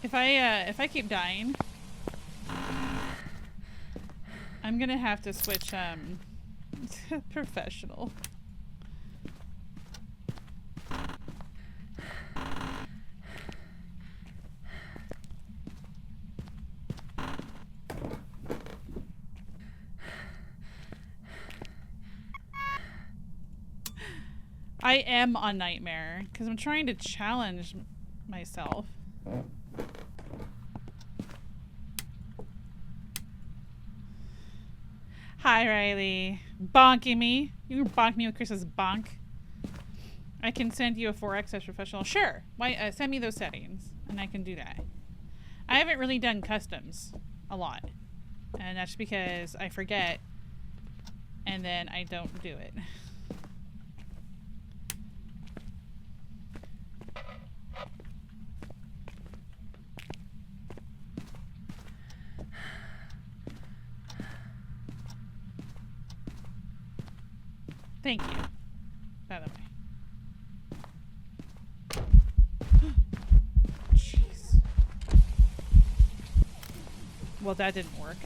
[SPEAKER 1] If I keep dying, I'm gonna have to switch professional. I am on Nightmare because I'm trying to challenge myself. Hi, Riley. Bonking me. You can bonk me with Chris's bonk. I can send you a 4X as professional. Sure. Why? Send me those settings, and I can do that. I haven't really done customs a lot, and that's because I forget, and then I don't do it. Thank you, by the way. Jeez. Well, that didn't work.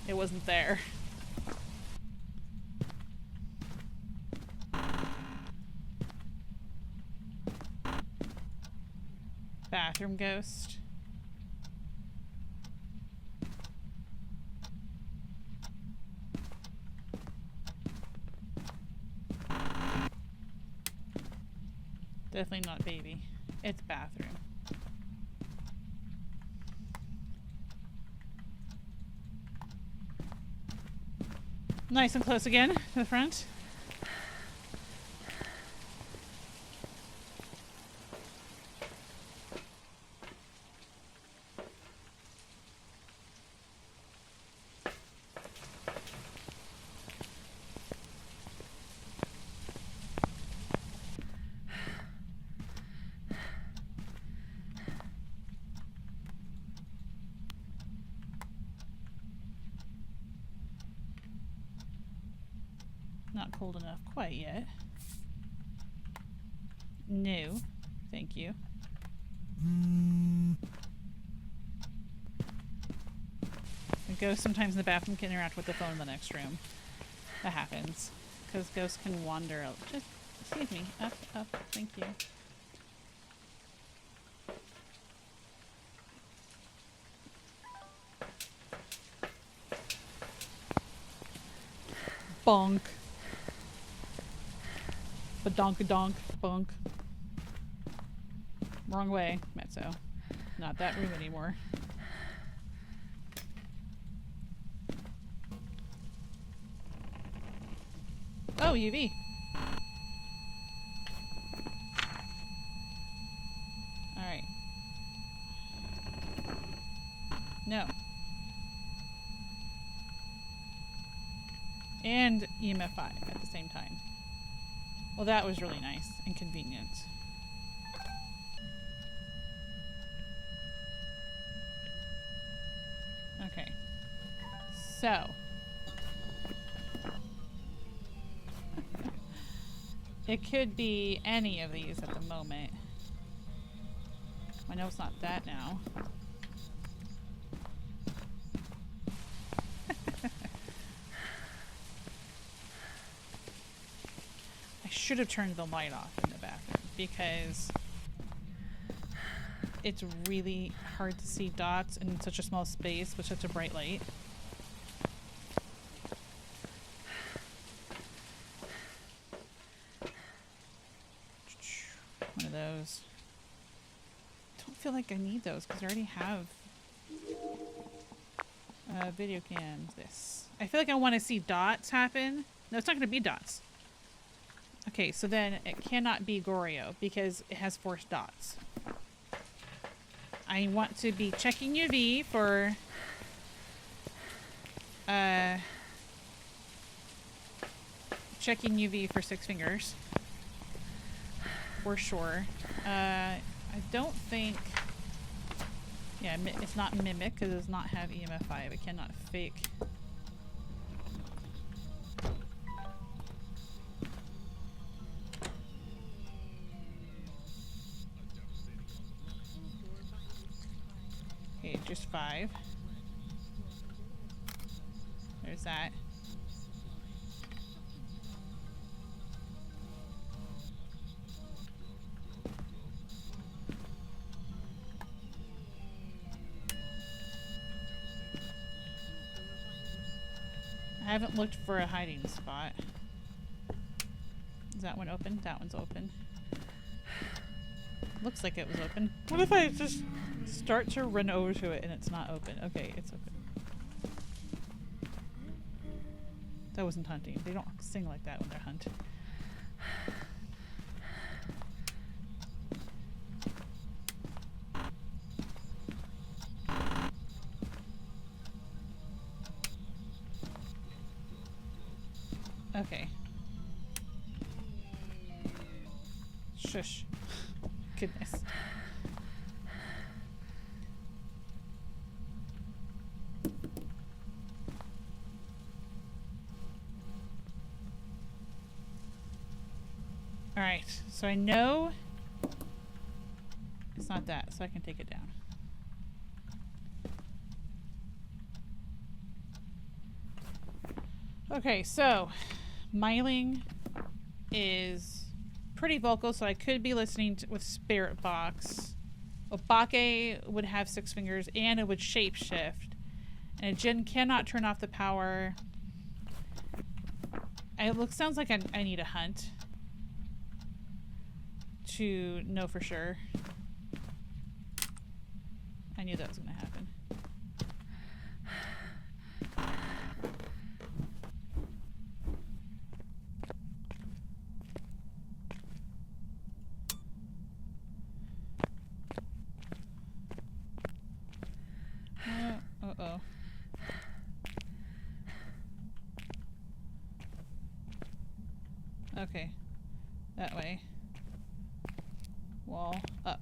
[SPEAKER 1] It wasn't there. Bathroom ghost. Definitely not baby. It's bathroom. Nice and close again to the front. Not cold enough quite yet. No. Thank you. The ghost sometimes in the bathroom can interact with the phone in the next room. That happens. Because ghosts can wander out. Just, excuse me. Up, up. Thank you. Bonk. Badonk-a-donk. Bonk. Wrong way, Mezzo. Not that room anymore. Oh, UV. Alright. No. And EMF 5 at the same time. Well, that was really nice and convenient. Okay. So. It could be any of these at the moment. I know it's not that now. I should have turned the light off in the bathroom because it's really hard to see dots in such a small space with such a bright light. One of those. Don't feel like I need those because I already have video cams. This. I feel like I want to see dots happen. No, it's not going to be dots. Okay, so then it cannot be Goryo because it has forced dots. I want to be checking UV for checking UV for 6 fingers. For sure. I don't think... Yeah, it's not Mimic because it does not have EMF 5. It cannot fake. Okay, just 5. There's that. I haven't looked for a hiding spot. Is that one open? That one's open. Looks like it was open. What if I just start to run over to it and it's not open? Okay, it's open. That wasn't hunting. They don't sing like that when they're hunting. Okay. Shush. Goodness. Alright, so I know it's not that, so I can take it down. Okay, so Myling is pretty vocal, so I could be listening with Spirit Box. Obake would have 6 fingers and it would shapeshift. And a Jinn cannot turn off the power. Sounds like I need a hunt to know for sure. I knew that was going to happen. Uh-oh. Okay. That way. Wall up.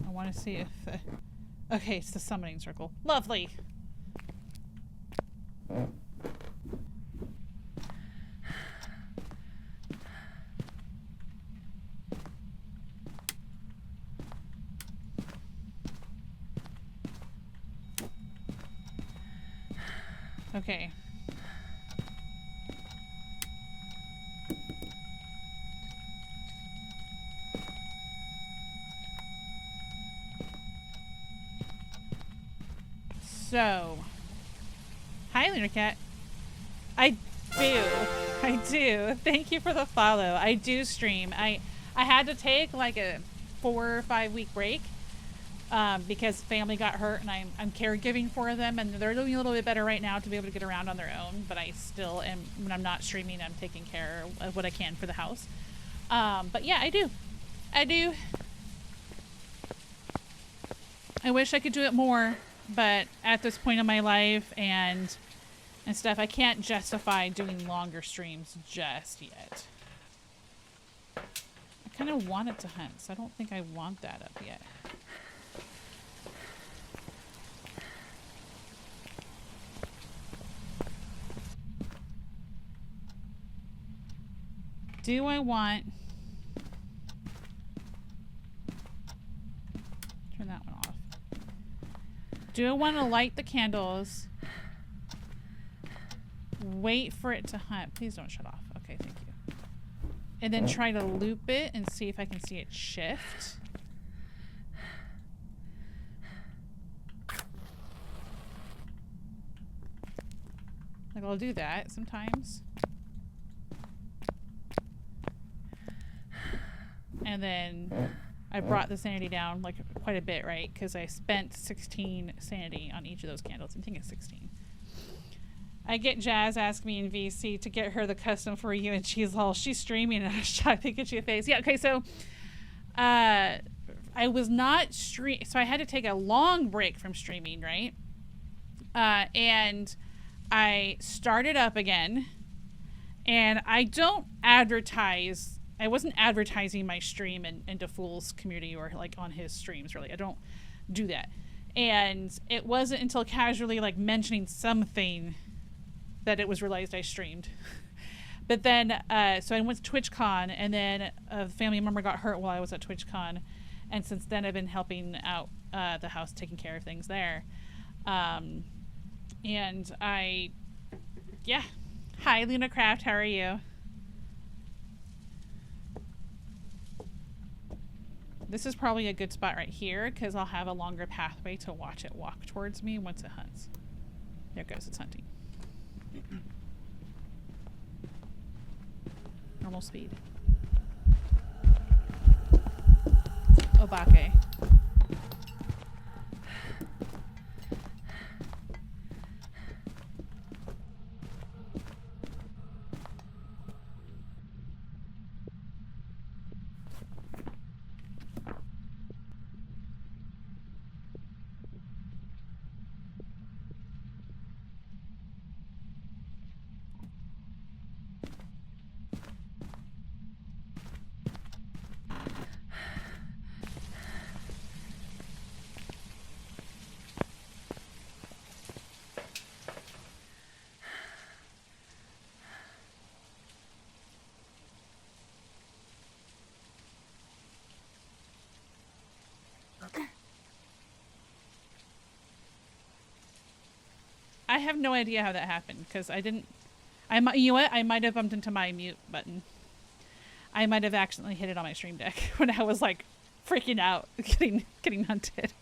[SPEAKER 1] I want to see if... okay, it's the summoning circle. Lovely! Okay. So, hi, Lunar Cat. I do. I do. Thank you for the follow. I do stream. I had to take like a 4 or 5 week break because family got hurt and I'm caregiving for them, and they're doing a little bit better right now to be able to get around on their own. But I still am, when I'm not streaming, I'm taking care of what I can for the house. But yeah, I do. I do. I wish I could do it more, but at this point in my life and stuff, I can't justify doing longer streams just yet. I kind of want it to hunt, so I don't think I want that up yet. Do I want... Turn that one off. Do I want to light the candles? Wait for it to hunt. Please don't shut off. Okay, thank you. And then try to loop it and see if I can see it shift. Like, I'll do that sometimes. And then I brought the sanity down like quite a bit, right? Because I spent 16 sanity on each of those candles. I think it's 16. I get Jazz ask me in VC to get her the custom for you, and she's streaming, and I shot Pikachu face. Yeah, okay, so I was not so I had to take a long break from streaming, right? And I started up again, and I don't advertise. I wasn't advertising my stream into Fool's community or like on his streams, really. I don't do that. And it wasn't until casually like mentioning something that it was realized I streamed. But then, so I went to TwitchCon, and then a family member got hurt while I was at TwitchCon. And since then I've been helping out the house, taking care of things there. And yeah. Hi, Luna Craft, how are you? This is probably a good spot right here because I'll have a longer pathway to watch it walk towards me once it hunts. There it goes, it's hunting. Normal speed. Obake. I have no idea how that happened because I didn't. You know what? I might have bumped into my mute button. I might have accidentally hit it on my stream deck when I was like freaking out, getting hunted.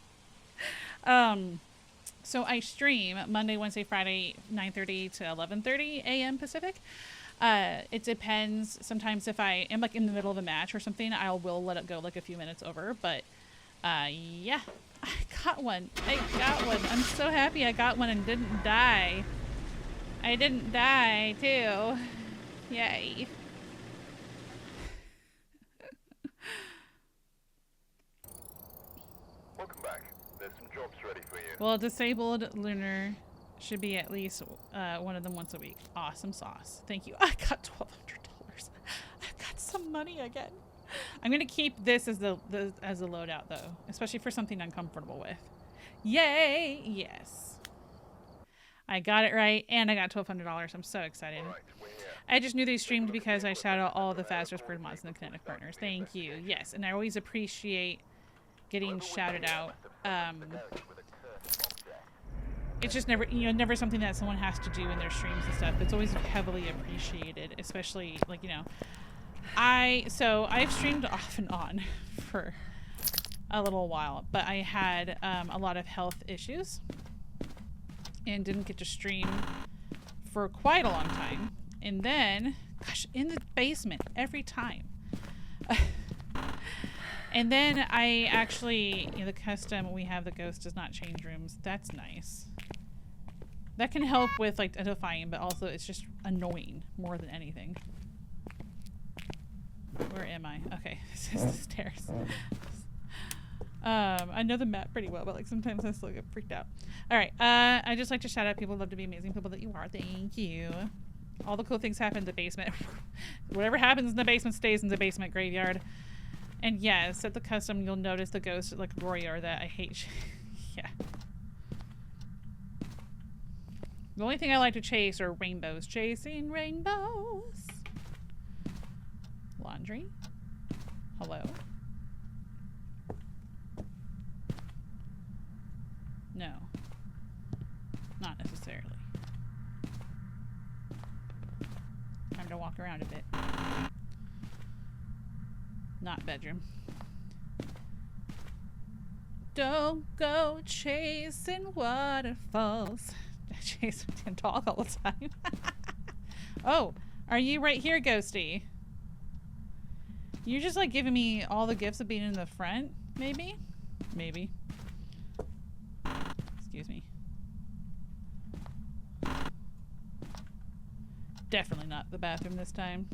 [SPEAKER 1] So I stream Monday, Wednesday, Friday, 9:30 to 11:30 a.m. Pacific. It depends. Sometimes if I am like in the middle of a match or something, I will let it go like a few minutes over. But yeah. I got one. I'm so happy I got one and didn't die. I didn't die, too. Yay.
[SPEAKER 2] Welcome back. There's some jobs ready for you.
[SPEAKER 1] Well, disabled lunar should be at least one of them once a week. Awesome sauce. Thank you. I got $1,200. I've got some money again. I'm gonna keep this as the loadout though, especially for something I'm comfortable with. Yay! Yes. I got it right, and I got $1,200. I'm so excited.
[SPEAKER 2] All right, we're here.
[SPEAKER 1] I just knew they streamed because I shout out all the fastest bird mods and the Kinetic partners. Thank you. Yes, and I always appreciate getting shouted out. It's just never, you know, never something that someone has to do in their streams and stuff. It's always heavily appreciated, especially like, you know, I've streamed off and on for a little while, but I had a lot of health issues and didn't get to stream for quite a long time. And then, gosh, in the basement every time. And then I actually, you know, the custom, we have the ghost does not change rooms. That's nice. That can help with like identifying, but also it's just annoying more than anything. Where am I? Okay, this is the stairs. I know the map pretty well, but like sometimes I still get freaked out. All right, I just like to shout out people love to be amazing people that you are. Thank you. All the cool things happen in the basement. Whatever happens in the basement stays in the basement graveyard. And yes, at the custom you'll notice the ghost like warrior that I hate. Yeah. The only thing I like to chase are rainbows. Chasing rainbows. Laundry. Hello. No. Not necessarily. Time to walk around a bit. Not bedroom. Don't go chasing waterfalls. I chase a dog all the time. Oh, are you right here, Ghosty? You're just like giving me all the gifts of being in the front, maybe? Maybe. Excuse me. Definitely not the bathroom this time.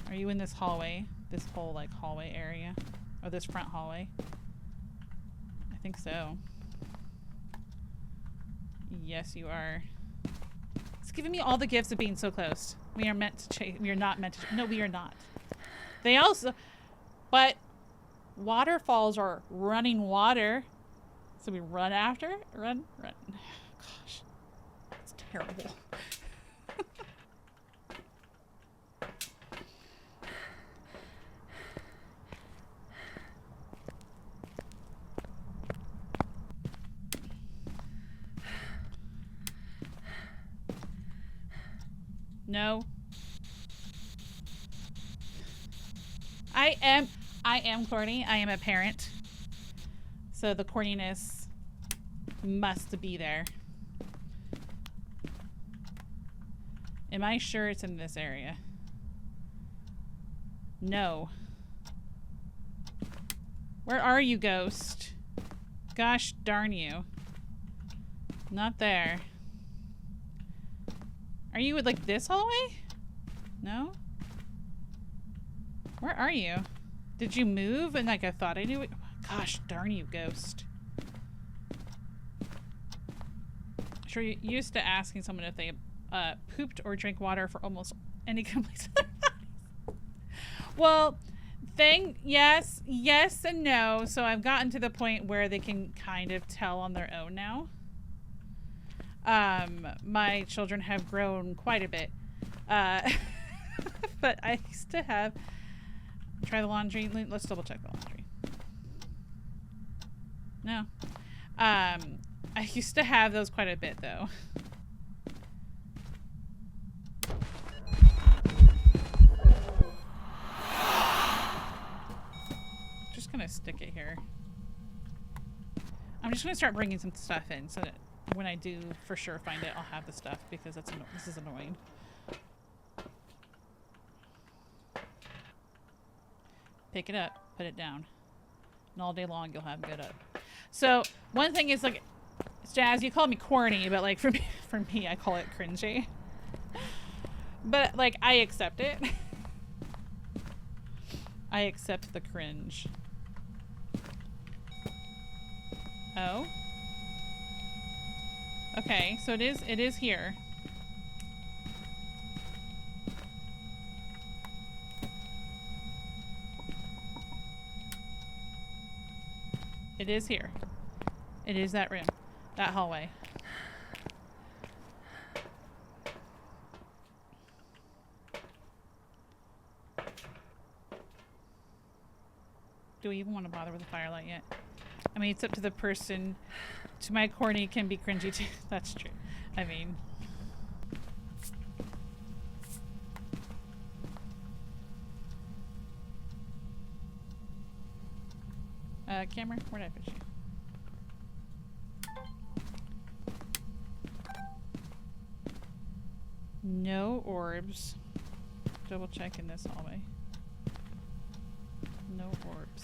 [SPEAKER 1] Are you in this hallway? This whole like hallway area? Or this front hallway? I think so. Yes, you are. It's giving me all the gifts of being so close. We are meant to chase. We are not meant to. No, we are not. They also. But waterfalls are running water. So we run after it? Run. Gosh. It's terrible. No. I am corny. I am a parent. So the corniness must be there. Am I sure it's in this area? No. Where are you, ghost? Gosh darn you. Not there. Are you with like this hallway? No? Where are you? Did you move and like I thought I knew it? Gosh darn you, ghost. Sure, you're used to asking someone if they pooped or drank water for almost any complaints of their bodies. Well, yes and no. So I've gotten to the point where they can kind of tell on their own now. My children have grown quite a bit. But I used to have... Try the laundry. Let's double check the laundry. No. I used to have those quite a bit, though. Just gonna stick it here. I'm just gonna start bringing some stuff in so that when I do for sure find it, I'll have the stuff because that's this is annoying. Pick it up, put it down, and all day long you'll have it up. So one thing is like, Jazz, you call me corny, but like for me, I call it cringy. But like I accept it. I accept the cringe. Oh. Okay, so it is here. It is here. It is that room. That hallway. Do we even want to bother with the firelight yet? I mean, it's up to the person. To my corny can be cringy too. That's true. I mean... Cameron, where did I put you? No orbs. Double check in this hallway. No orbs.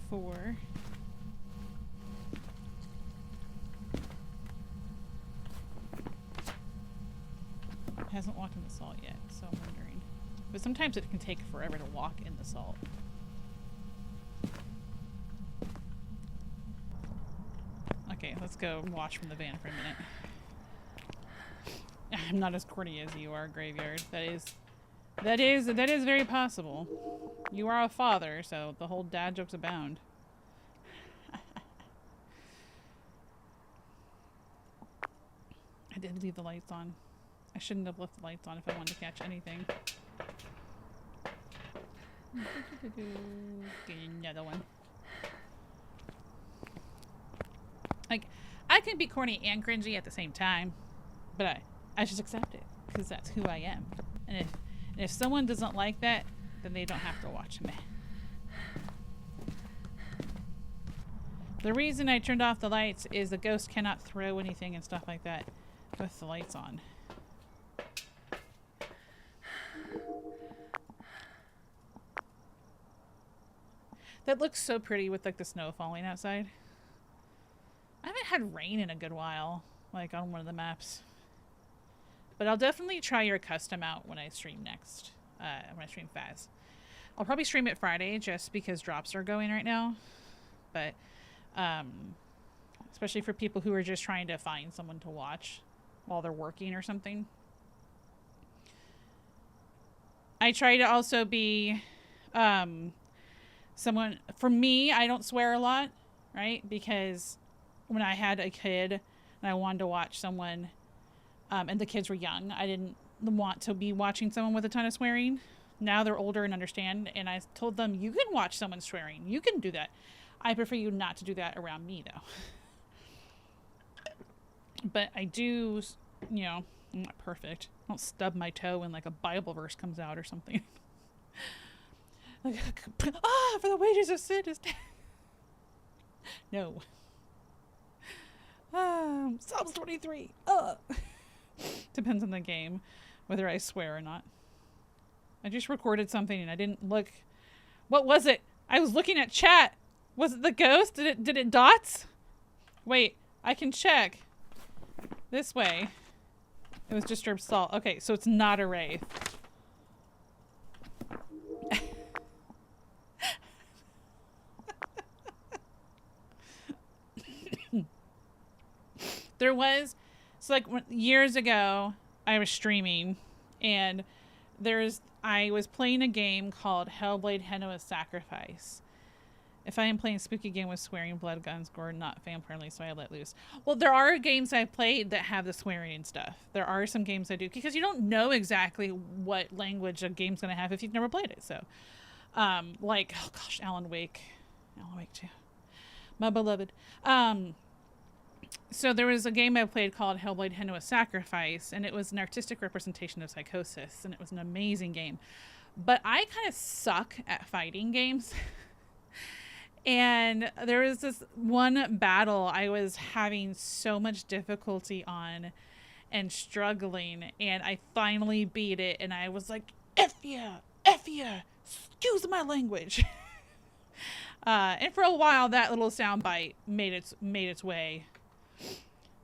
[SPEAKER 1] Four. Hasn't walked in the salt yet, so I'm wondering. But sometimes it can take forever to walk in the salt. Okay, let's go watch from the van for a minute. I'm not as corny as you are, Graveyard. That is very possible. You are a father, so the whole dad jokes abound. I did leave the lights on. I shouldn't have left the lights on if I wanted to catch anything. Get another one. Like, I can be corny and cringy at the same time, but I just accept it because that's who I am. And if someone doesn't like that, then they don't have to watch me. The reason I turned off the lights is the ghost cannot throw anything and stuff like that with the lights on. That looks so pretty with like the snow falling outside. I haven't had rain in a good while, like on one of the maps. But I'll definitely try your custom out when I stream next. When I stream Phas. I'll probably stream it Friday just because drops are going right now. But especially for people who are just trying to find someone to watch while they're working or something. I try to also be someone, for me, I don't swear a lot, right? Because when I had a kid and I wanted to watch someone and the kids were young, I didn't want to be watching someone with a ton of swearing. Now they're older and understand, and I told them, you can watch someone swearing. You can do that. I prefer you not to do that around me, though. But I do, you know, I'm not perfect. I don't stub my toe when like a Bible verse comes out or something. Like, for the wages of sin is death. No. Psalms 23. Depends on the game, whether I swear or not. I just recorded something and I didn't look. What was it? I was looking at chat. Was it the ghost? Did it dots? Wait, I can check. This way. It was disturbed salt. Okay, so it's not a wraith. There was, so like years ago, I was streaming, and I was playing a game called Hellblade: Senua's Sacrifice. If I am playing a spooky game with swearing, blood, guns, gore, not fan friendly, so I let loose. Well, there are games I've played that have the swearing and stuff. There are some games I do, because you don't know exactly what language a game's going to have if you've never played it. So, like, oh gosh, Alan Wake 2, my beloved. So there was a game I played called Hellblade: Senua's Sacrifice, and it was an artistic representation of psychosis, and it was an amazing game. But I kind of suck at fighting games. And there was this one battle I was having so much difficulty on and struggling, and I finally beat it, and I was like, F yeah, excuse my language. And for a while, that little soundbite made its way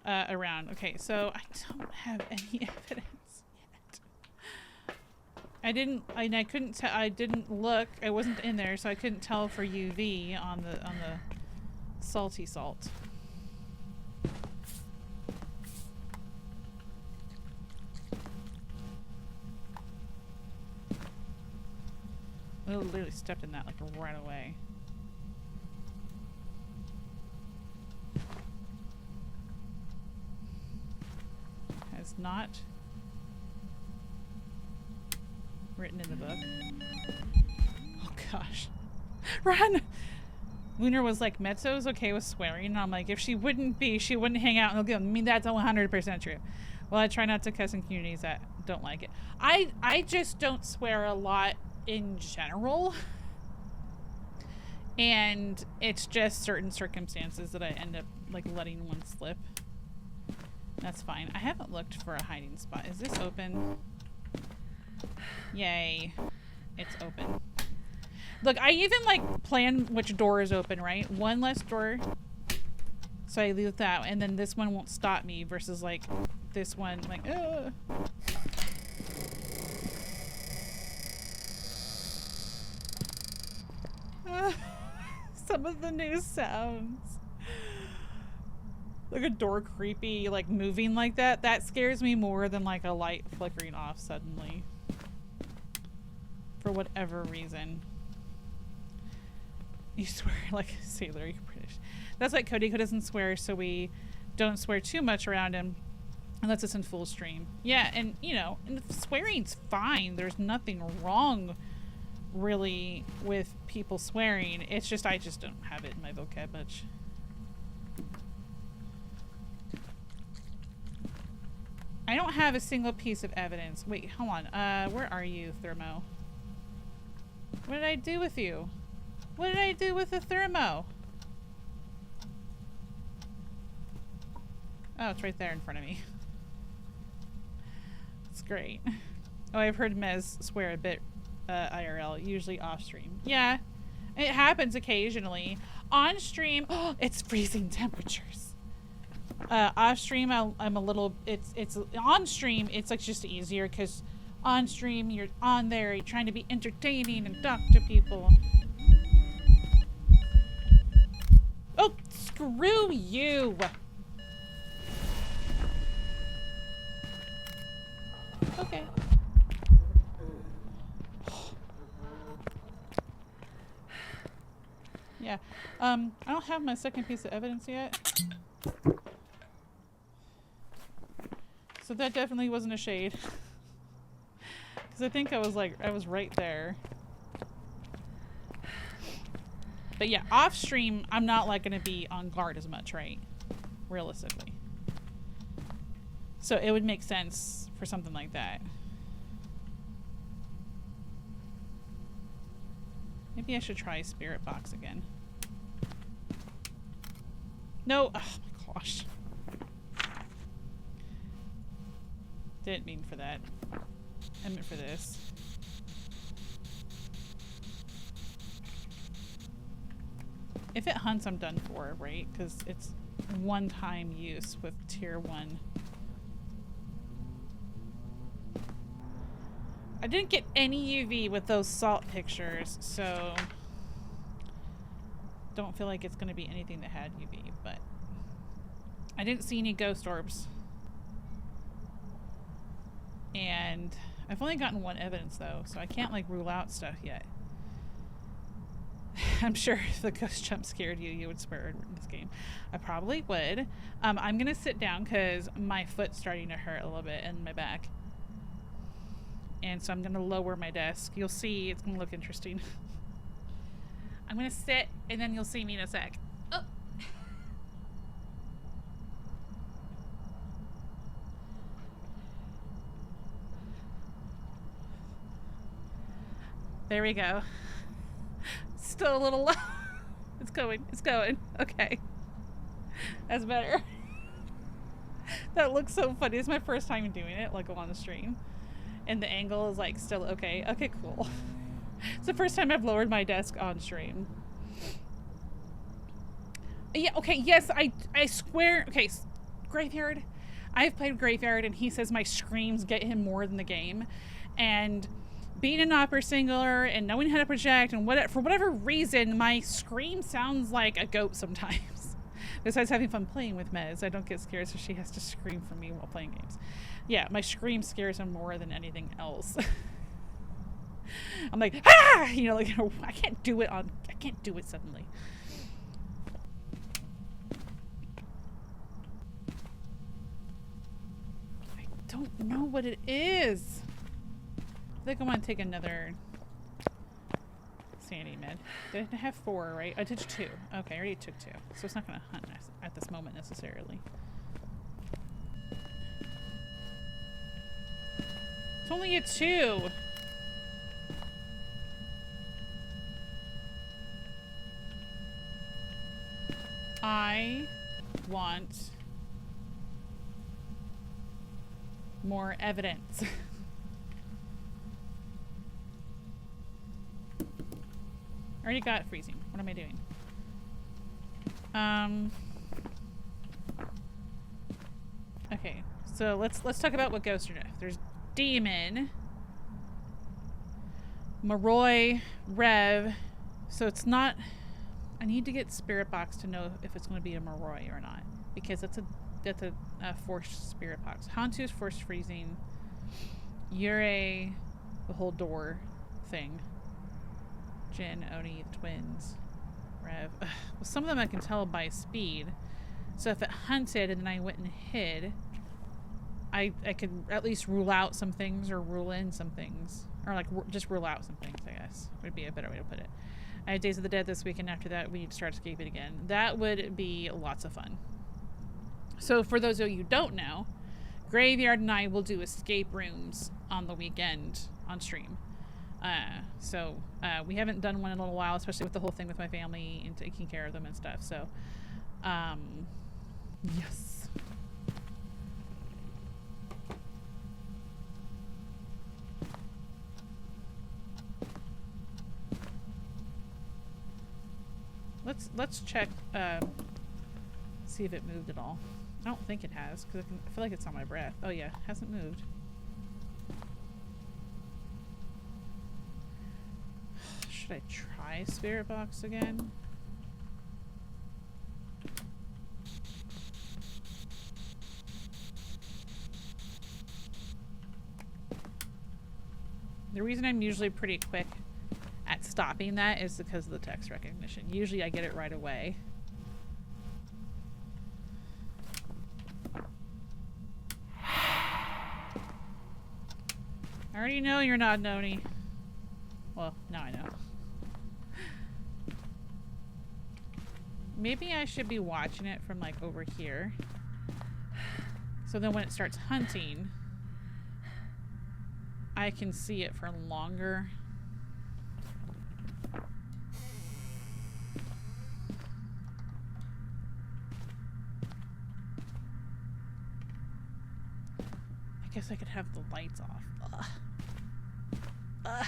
[SPEAKER 1] around. Okay, so I don't have any evidence yet. I didn't look. I wasn't in there, so I couldn't tell for UV on the salty salt. literally stepped in that like right away. Has not written in the book. Oh gosh. Run! Lunar was like, Mezzo's okay with swearing. And I'm like, if she wouldn't be, she wouldn't hang out in the guild. I mean, that's 100% true. Well, I try not to cuss in communities that don't like it. I just don't swear a lot in general. And it's just certain circumstances that I end up like letting one slip. That's fine. I haven't looked for a hiding spot. Is this open? Yay. It's open. Look, I even like plan which door is open, right? One less door. So I leave that, and then this one won't stop me versus like this one, like, some of the new sounds. Like a door creepy, like moving like that. That scares me more than like a light flickering off suddenly. For whatever reason. You swear like a sailor, you're British. That's like Cody doesn't swear, so we don't swear too much around him unless it's in full stream. Yeah, and you know, and swearing's fine. There's nothing wrong really with people swearing. It's just I just don't have it in my vocab much. I don't have a single piece of evidence. Wait, hold on. Where are you, Thermo? What did I do with you? What did I do with the Thermo? Oh, it's right there in front of me. It's great. Oh, I've heard Mez swear a bit IRL, usually off stream. Yeah, it happens occasionally. On stream, oh, it's freezing temperatures. Off stream, I'm a little. It's on stream. It's like just easier because on stream you're on there, you're trying to be entertaining and talk to people. Oh, screw you! Okay. Yeah. I don't have my second piece of evidence yet. So that definitely wasn't a shade. Because I think I was right there. But yeah, off stream, I'm not like going to be on guard as much, right? Realistically. So it would make sense for something like that. Maybe I should try Spirit Box again. No, oh my gosh. Didn't mean for that. I meant for this. If it hunts, I'm done for, right? Because it's one-time use with tier 1. I didn't get any UV with those salt pictures, so don't feel like it's going to be anything that had UV, but I didn't see any ghost orbs. And I've only gotten one evidence though, so I can't like rule out stuff yet. I'm sure if the ghost jump scared you, you would swear in this game. I probably would. I'm gonna sit down because my foot's starting to hurt a little bit and my back. And so I'm gonna lower my desk. You'll see, it's gonna look interesting. I'm gonna sit and then you'll see me in a sec. Oh. There we go. Still a little low. It's going. It's going. Okay. That's better. That looks so funny. It's my first time doing it, like on the stream. And the angle is like still okay. Okay, cool. It's the first time I've lowered my desk on stream. Yeah, okay, yes, I swear. Okay, Graveyard. I've played Graveyard and he says my screams get him more than the game. And being an opera singer and knowing how to project and for whatever reason, my scream sounds like a goat sometimes. Besides having fun playing with Mez, I don't get scared, so she has to scream for me while playing games. Yeah, my scream scares him more than anything else. I'm like, ah! You know, like, I can't do it suddenly. I don't know what it is. I think I want to take another sanity med. Did I have 4, right? I did 2. Okay, I already took 2. So it's not going to hunt us at this moment necessarily. It's only a 2. I want more evidence. I already got freezing. What am I doing? Okay, so let's talk about what ghosts are. There's demon, Moroi, Rev. So it's not. I need to get spirit box to know if it's going to be a Moroi or not, because that's a forced spirit box. Hantu's forced freezing. Yurei, the whole door thing. Jin, Oni, the twins, Rev. Ugh. Well, some of them I can tell by speed. So if it hunted and then I went and hid, I could at least rule out some things or rule in some things. Or like just rule out some things, I guess. Would be a better way to put it. I had Days of the Dead this week, and after that we need to start escaping again. That would be lots of fun. So for those of you who don't know, Graveyard and I will do escape rooms on the weekend on stream. So we haven't done one in a little while, especially with the whole thing with my family and taking care of them and stuff. So, yes. Let's check, see if it moved at all. I don't think it has, because I feel like it's on my breath. Oh yeah, it hasn't moved. Should I try Spirit Box again? The reason I'm usually pretty quick at stopping that is because of the text recognition. Usually I get it right away. I already know you're not Noni. Well, now I know. Maybe I should be watching it from like over here. So then when it starts hunting, I can see it for longer. I guess I could have the lights off. Ugh. Ugh.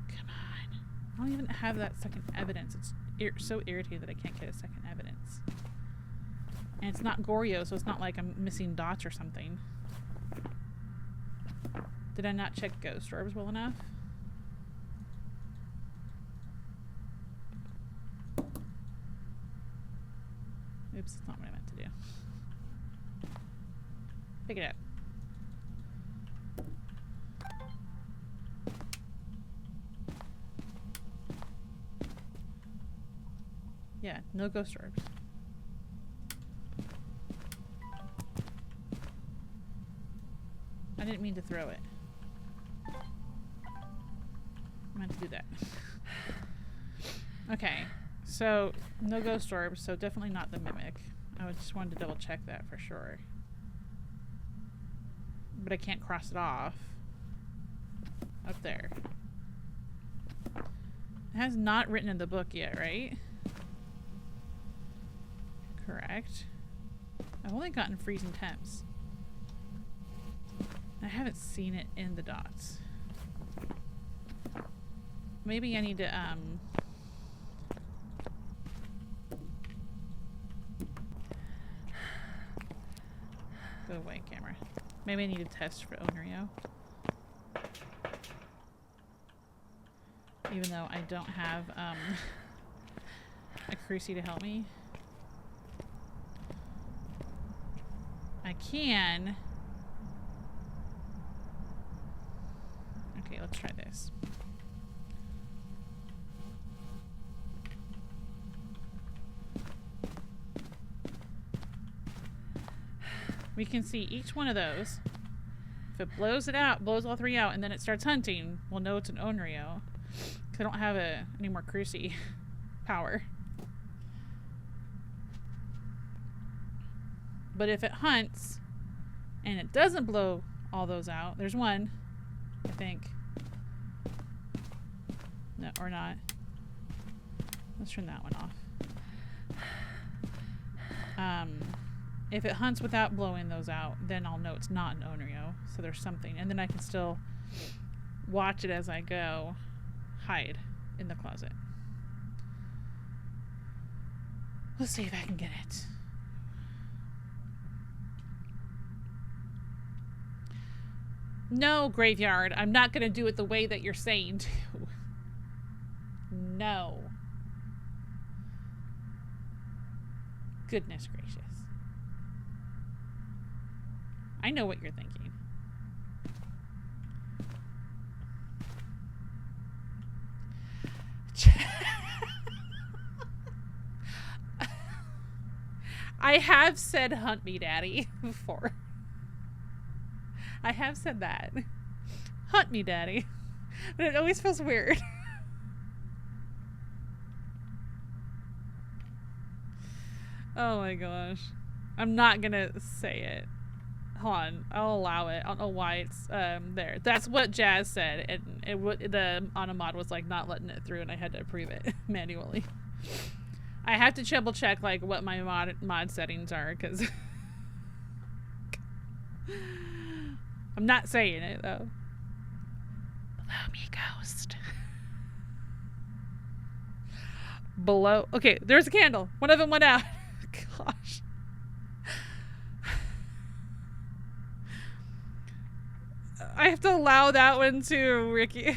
[SPEAKER 1] Come on. I don't even have that second evidence. It's so irritating that I can't get a second evidence. And it's not Goryo, so it's not like I'm missing dots or something. Did I not check ghost orbs well enough? Oops, that's not what I meant to do. Pick it up. Yeah, no ghost orbs. I didn't mean to throw it. I meant to do that. Okay. So, no ghost orbs, so definitely not the mimic. I just wanted to double check that for sure. But I can't cross it off. Up there. It has not written in the book yet, right? Correct. I've only gotten freezing temps. I haven't seen it in the dots. Maybe I need to, go away, camera. Maybe I need to test for Onryo. Even though I don't have, a crucie to help me? I can. Okay, let's try this. We can see each one of those. If it blows it out, blows all three out, and then it starts hunting, we'll know it's an Onryo. Because I don't have any more crucie power. But if it hunts and it doesn't blow all those out, there's one, I think. No, or not. Let's turn that one off. If it hunts without blowing those out, then I'll know it's not an Onryo. So there's something. And then I can still watch it as I go hide in the closet. Let's see if I can get it. No, Graveyard. I'm not going to do it the way that you're saying to. No. Goodness gracious. I know what you're thinking. I have said hunt me daddy before. I have said that. Hunt me daddy. But it always feels weird. Oh my gosh. I'm not gonna say it. Hold on. I'll allow it. I don't know why it's there. That's what Jazz said, and the Automod was like not letting it through, and I had to approve it manually. I have to triple check like what my mod settings are, because I'm not saying it though. Below me, ghost. Below. Okay, there's a candle. One of them went out. Gosh. I have to allow that one too, Ricky.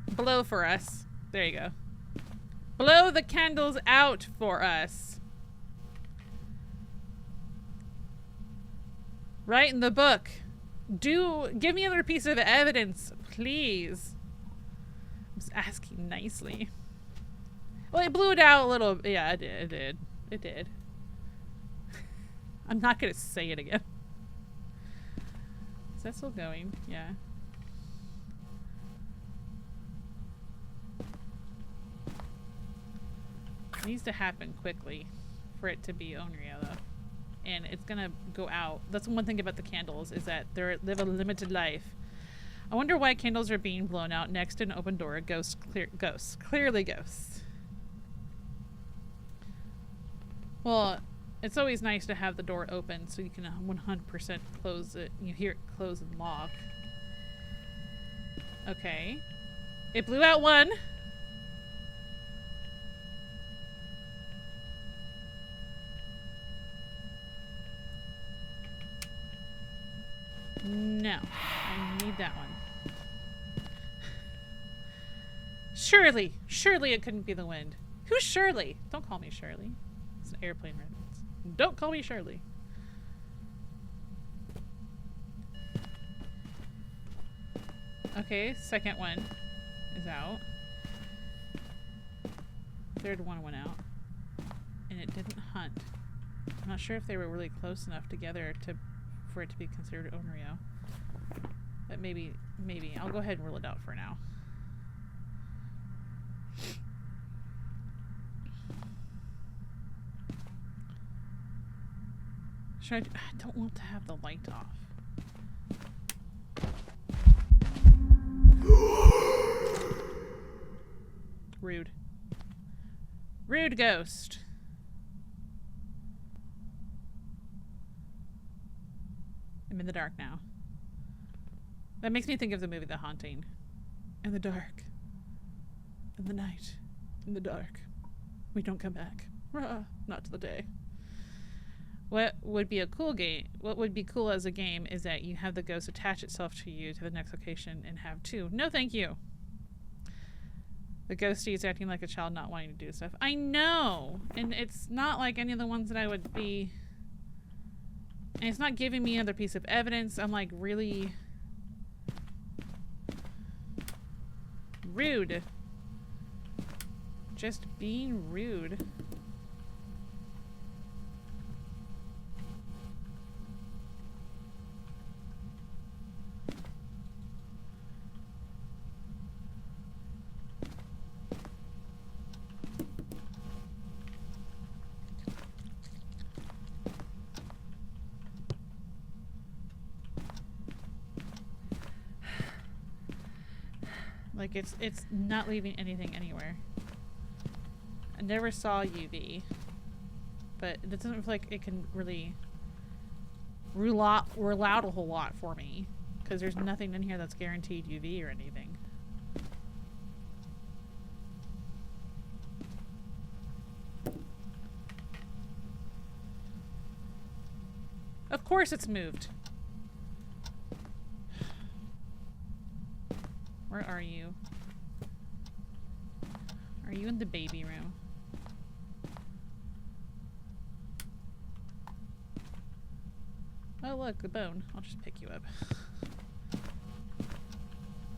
[SPEAKER 1] Blow for us. There you go. Blow the candles out for us. Right in the book. Give me another piece of evidence, please. I'm just asking nicely. Well, it blew it out a little. Yeah, it did. I'm not gonna say it again. Is that still going? Yeah. It needs to happen quickly for it to be Onryo though. And it's gonna go out. That's one thing about the candles, is that they have a limited life. I wonder why candles are being blown out next to an open door. Ghosts. Clearly ghosts. Well, it's always nice to have the door open so you can 100% close it. You hear it close and lock. Okay. It blew out one. No. I need that one. Surely. Surely it couldn't be the wind. Who's Shirley? Don't call me Shirley. It's an airplane reference. Don't call me Shirley. Okay, second one is out. Third one went out. And it didn't hunt. I'm not sure if they were really close enough together for it to be considered Onryo. But maybe. I'll go ahead and rule it out for now. I don't want to have the light off. Rude. Rude ghost. I'm in the dark now. That makes me think of the movie The Haunting. In the dark. In the night. In the dark. We don't come back. Not to the day. What would be a cool game? What would be cool as a game is that you have the ghost attach itself to you to the next location and have two. No, thank you. The ghosty is acting like a child, not wanting to do stuff. I know, and it's not like any of the ones that I would be. And it's not giving me another piece of evidence. I'm like really rude. Just being rude. Like it's not leaving anything anywhere. I never saw UV, but it doesn't feel like it can really rule out a whole lot for me because there's nothing in here that's guaranteed UV or anything. Of course it's moved. Where are you? Are you in the baby room? Oh look, the bone. I'll just pick you up.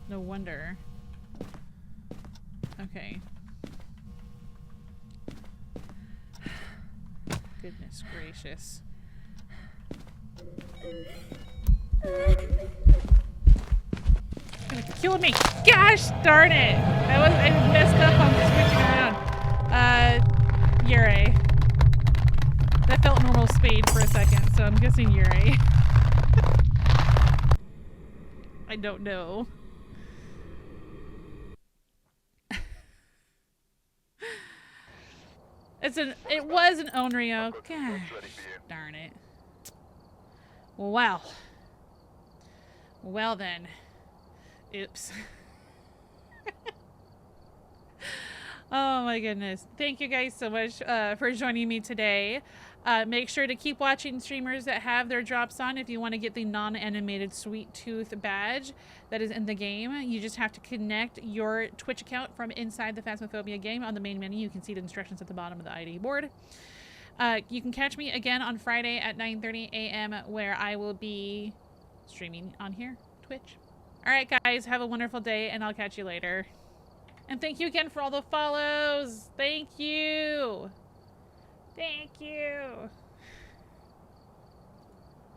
[SPEAKER 1] No wonder. Okay. Goodness gracious. It's killing me. Gosh darn it. I messed up on switching around. Yurei. That felt normal speed for a second, so I'm guessing Yurei. I don't know. It was an Onryo. Gosh darn it. Well. Well then. Oops. Oh my goodness. Thank you guys so much for joining me today. Make sure to keep watching streamers that have their drops on if you want to get the non-animated Sweet Tooth badge that is in the game. You just have to connect your Twitch account from inside the Phasmophobia game on the main menu. You can see the instructions at the bottom of the ID board. You can catch me again on Friday at 9:30 a.m. where I will be streaming on here, Twitch. All right, guys, have a wonderful day, and I'll catch you later. And thank you again for all the follows. Thank you. Thank you.